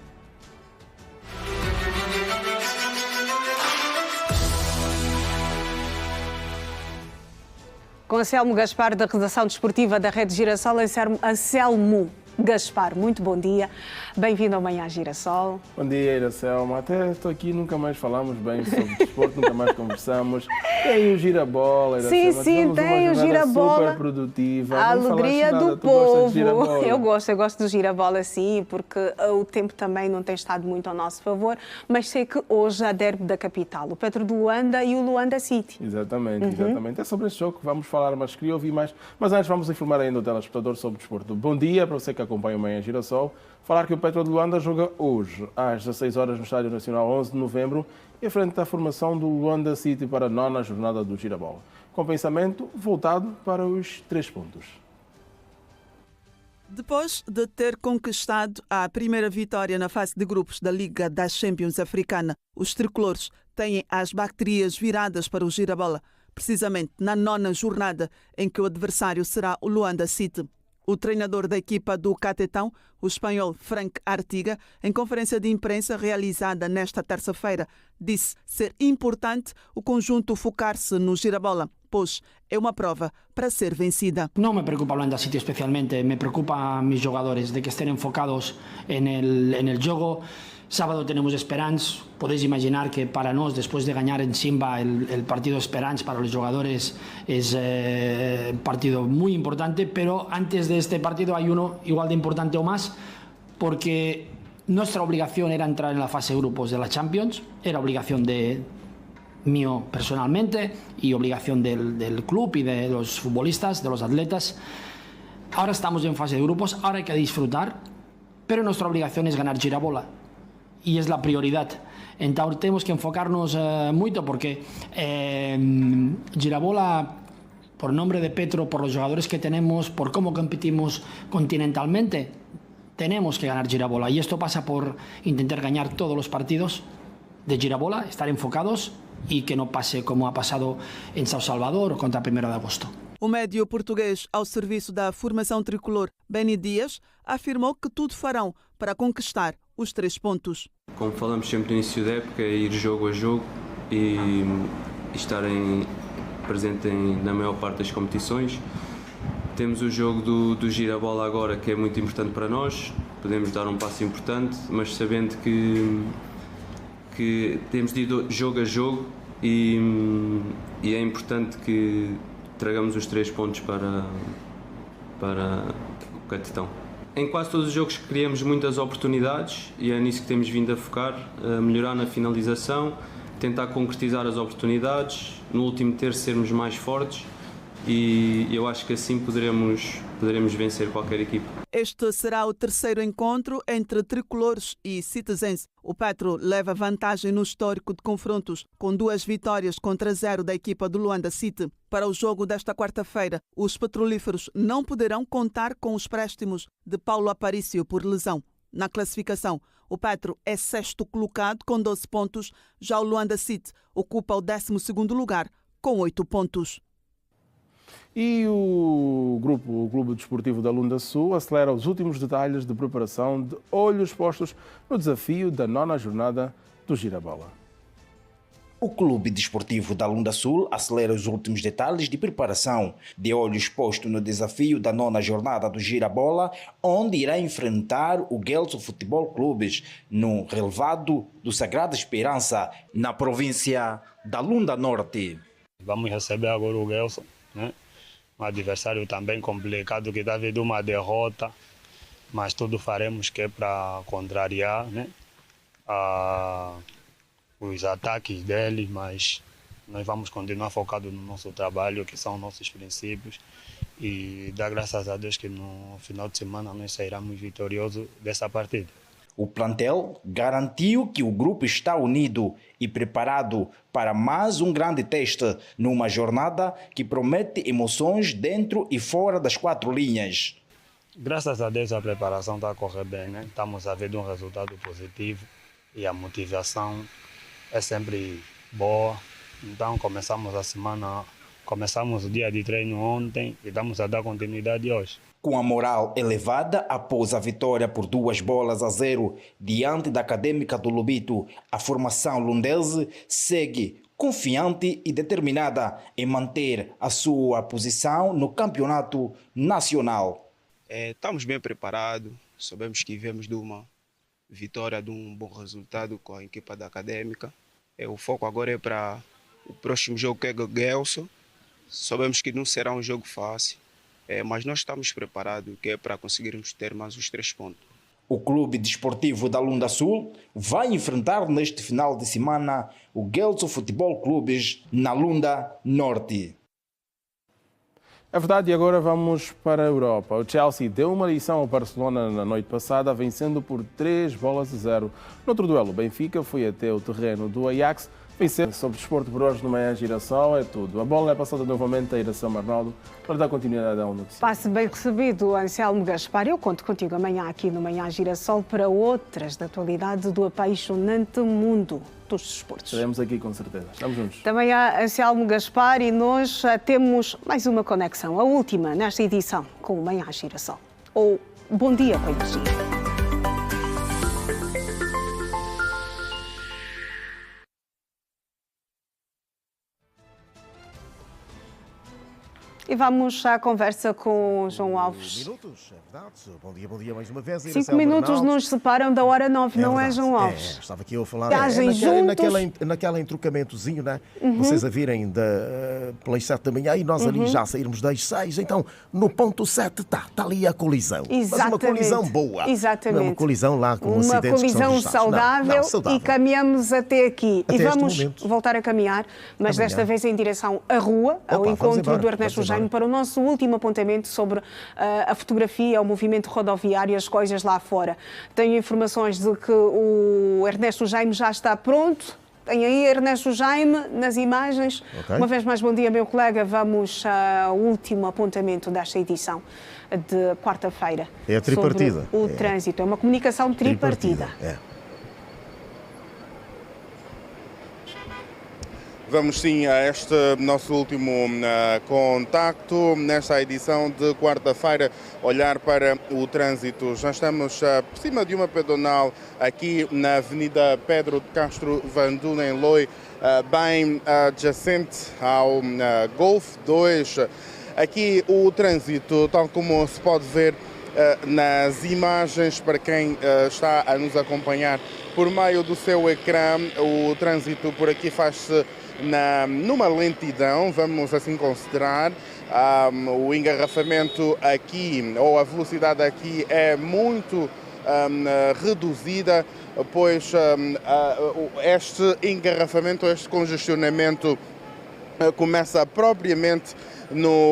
Com Anselmo Gaspar, da redação desportiva da Rede Girassol. Anselmo Gaspar, muito bom dia. Bem-vindo ao Manhã Girassol. Bom dia, Iracema. Até estou aqui, nunca mais falamos bem sobre desporto, nunca mais conversamos. Tem o Girabola, Iracema. Sim, tem o Girabola. Super produtiva. A alegria do povo. Eu gosto do Girabola, sim, porque o tempo também não tem estado muito ao nosso favor, mas sei que hoje há derby da capital, o Petro de Luanda e o Luanda City. Exatamente. É sobre esse jogo que vamos falar, mas queria ouvir mais. Mas antes vamos informar ainda o telespectador sobre desporto. Bom dia para você que acompanha o Manhã Girassol. Falar que o Petro de Luanda joga hoje, às 16 horas, no Estádio Nacional, 11 de novembro, em frente à formação do Luanda City para a 9ª jornada do Girabola, com pensamento voltado para os 3 pontos. Depois de ter conquistado a primeira vitória na fase de grupos da Liga das Champions Africana, os tricolores têm as baterias viradas para o Girabola, precisamente na 9ª jornada, em que o adversário será o Luanda City. O treinador da equipa do Catetão, o espanhol Frank Artiga, em conferência de imprensa realizada nesta terça-feira, disse ser importante o conjunto focar-se no Girabola, pois é uma prova para ser vencida. No me preocupa Luanda City especialmente, me preocupa a mis jogadores de que estén enfocados en el juego. Sábado tenemos Esperance. Podéis imaginar que para nos, después de ganar en Simba, el partido Esperance para los jugadores es un partido muy importante, pero antes de este partido hay uno igual de importante o más, porque nuestra obligación era entrar en la fase de grupos de la Champions, era obligación mío personalmente y obligación del club y de los futbolistas, de los atletas. Ahora estamos en fase de grupos, ahora hay que disfrutar, pero nuestra obligación es ganar Girabola. E é a prioridade. Então temos que enfocar-nos muito porque Girabola, por nombre de Petro, por los jogadores que tenemos, por cómo competimos continentalmente, tenemos que ganar Girabola. Y esto pasa por intentar ganar todos los partidos de Girabola, estar enfocados y que no pase como ha pasado en São Salvador o contra 1º de agosto. O médio português ao serviço da formação tricolor, Benny Dias, afirmou que tudo farão para conquistar os 3 pontos. Como falamos sempre no início da época, é ir jogo a jogo e estarem presente na maior parte das competições. Temos o jogo do Girabola agora, que é muito importante para nós, podemos dar um passo importante, mas sabendo que temos de ir jogo a jogo e é importante que tragamos os 3 pontos para o Catetão. Em quase todos os jogos criamos muitas oportunidades e é nisso que temos vindo a focar, a melhorar na finalização, tentar concretizar as oportunidades, no último terço sermos mais fortes e eu acho que assim poderemos vencer qualquer equipe. Este será o 3º encontro entre tricolores e Citizens. O Petro leva vantagem no histórico de confrontos, com 2 vitórias contra 0 da equipa do Luanda City. Para o jogo desta quarta-feira, os petrolíferos não poderão contar com os préstimos de Paulo Aparício por lesão. Na classificação, o Petro é 6º colocado com 12 pontos, já o Luanda City ocupa o 12º lugar com 8 pontos. E o Clube Desportivo da Lunda Sul acelera os últimos detalhes de preparação de olhos postos no desafio da 9ª jornada do Girabola. O Clube Desportivo da Lunda Sul acelera os últimos detalhes de preparação de olhos postos no desafio da 9ª jornada do Girabola, onde irá enfrentar o Gelson Futebol Clubes no relevado do Sagrada Esperança, na província da Lunda Norte. Vamos receber agora o Gelson, né? Um adversário também complicado que está vindo uma derrota, mas tudo faremos que é para contrariar, né? Os ataques dele, mas nós vamos continuar focados no nosso trabalho, que são nossos princípios, e dar graças a Deus que no final de semana nós sairemos vitoriosos dessa partida. O plantel garantiu que o grupo está unido e preparado para mais um grande teste numa jornada que promete emoções dentro e fora das 4 linhas. Graças a Deus a preparação está a correr bem, né? Estamos a ver um resultado positivo e a motivação é sempre boa. Então começamos o dia de treino ontem e estamos a dar continuidade hoje. Com a moral elevada após a vitória por 2-0 diante da Académica do Lobito, a formação lundense segue confiante e determinada em manter a sua posição no campeonato nacional. Estamos bem preparados, sabemos que viemos de uma vitória, de um bom resultado com a equipa da Académica. O foco agora é para o próximo jogo, que é o Gelson. Sabemos que não será um jogo fácil, mas nós estamos preparados, que é para conseguirmos ter mais os 3 pontos. O Clube Desportivo da Lunda Sul vai enfrentar neste final de semana o Gelson Futebol Clubes na Lunda Norte. É verdade, e agora vamos para a Europa. O Chelsea deu uma lição ao Barcelona na noite passada, vencendo por 3-0. No outro duelo, o Benfica foi até o terreno do Ajax, vencer. Sobre desporto por hoje no Manhã Girassol é tudo. A bola é passada novamente a Iração Arnaldo para dar continuidade ao noticiário. Passe bem recebido, Anselmo Gaspar. Eu conto contigo amanhã aqui no Manhã Girassol para outras da atualidade do apaixonante mundo dos desportos. Estaremos aqui com certeza. Estamos juntos. Também há Anselmo Gaspar e nós temos mais uma conexão, a última nesta edição com o Manhã Girassol. Ou Bom Dia com Energia. E vamos à conversa com João Alves. Minutos, é verdade. Bom dia mais uma vez. 5 minutos nos separam da hora 9, não é, João Alves? Estava aqui a falar naquele entrocamentozinho, né? Vocês a virem pelas 7 da manhã e nós ali já sairmos das 6. Então, no ponto 7 está ali a colisão. Exatamente. Mas uma colisão boa. Exatamente. Não é uma colisão lá com uma acidentes colisão saudável, saudável e caminhamos até aqui. Até e vamos momento. voltar a caminhar, mas desta vez em direção à rua, ao encontro do Ernesto Jaime, para o nosso último apontamento sobre a fotografia, o movimento rodoviário e as coisas lá fora. Tenho informações de que o Ernesto Jaime já está pronto. Tem aí Ernesto Jaime nas imagens. Okay. Uma vez mais, bom dia, meu colega. Vamos ao último apontamento desta edição de quarta-feira. É a tripartida. Sobre o trânsito. É uma comunicação tripartida. Vamos sim a este nosso último contacto, nesta edição de quarta-feira, olhar para o trânsito. Já estamos por cima de uma pedonal aqui na Avenida Pedro de Castro Vandu, em Loi, bem adjacente ao Golf 2. Aqui o trânsito, tal como se pode ver nas imagens, para quem está a nos acompanhar por meio do seu ecrã, o trânsito por aqui faz-se numa lentidão, vamos assim considerar. O engarrafamento aqui, ou a velocidade aqui, é muito reduzida, pois este engarrafamento, este congestionamento começa propriamente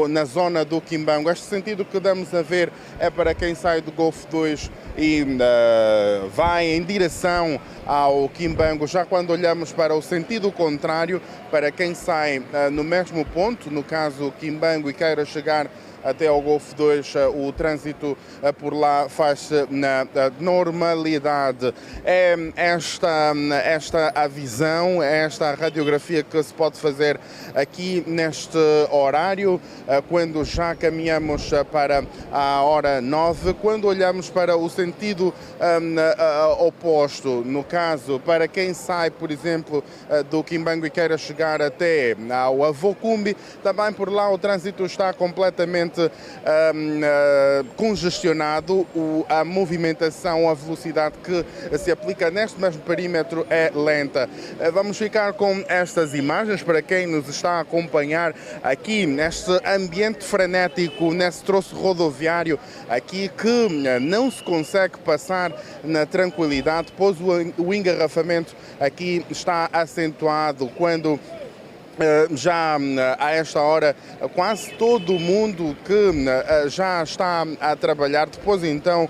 na zona do Quimbango. Este sentido que damos a ver é para quem sai do Golf 2 e vai em direção ao Quimbango. Já quando olhamos para o sentido contrário, para quem sai no mesmo ponto, no caso Quimbango, e queira chegar até ao Golf 2, o trânsito por lá faz-se na normalidade. É esta a visão, é esta a radiografia que se pode fazer aqui neste horário, quando já caminhamos para a hora 9, quando olhamos para o sentido oposto, no caso, para quem sai, por exemplo, do Quimbango e queira chegar até ao Avocumbi, também por lá o trânsito está completamente congestionado, a movimentação, a velocidade que se aplica neste mesmo perímetro é lenta. Vamos ficar com estas imagens para quem nos está a acompanhar aqui neste ambiente frenético, nesse troço rodoviário aqui que não se consegue passar na tranquilidade, pois o engarrafamento aqui está acentuado. Quando já a esta hora quase todo o mundo que já está a trabalhar depois então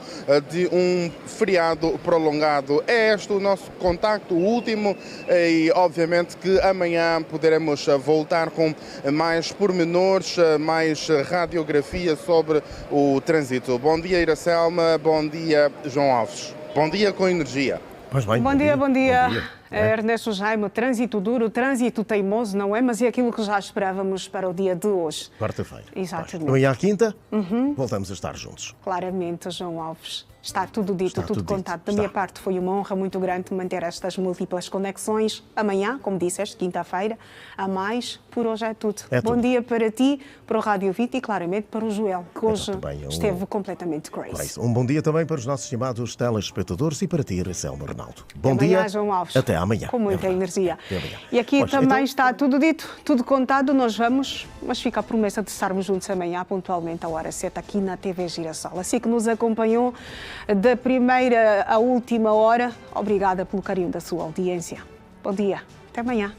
de um feriado prolongado. É este o nosso contacto, o último, e obviamente que amanhã poderemos voltar com mais pormenores, mais radiografia sobre o trânsito. Bom dia, Iracelma, bom dia, João Alves. Bom dia com energia. Bem, bom dia. Ernesto Jaime, trânsito duro, trânsito teimoso, não é? Mas é aquilo que já esperávamos para o dia de hoje. Quarta-feira. Exatamente. Amanhã à quinta, voltamos a estar juntos. Claramente, João Alves. Está tudo dito, tudo contado. Da minha parte, foi uma honra muito grande manter estas múltiplas conexões. Amanhã, como disseste, quinta-feira, a mais. Por hoje é tudo. Bom dia para ti, para o Rádio Vita e, claramente, para o Joel, que hoje esteve completamente crazy. Um bom dia também para os nossos estimados telespectadores e para ti, Iracelma Ronaldo. Bom amanhã, dia, João Alves. Até amanhã. Com muita energia. Até amanhã. E aqui também está tudo dito, tudo contado. Nós vamos, mas fica a promessa de estarmos juntos amanhã, pontualmente, à hora 7, aqui na TV Girassol. Assim que nos acompanhou da primeira à última hora, obrigada pelo carinho da sua audiência. Bom dia, até amanhã.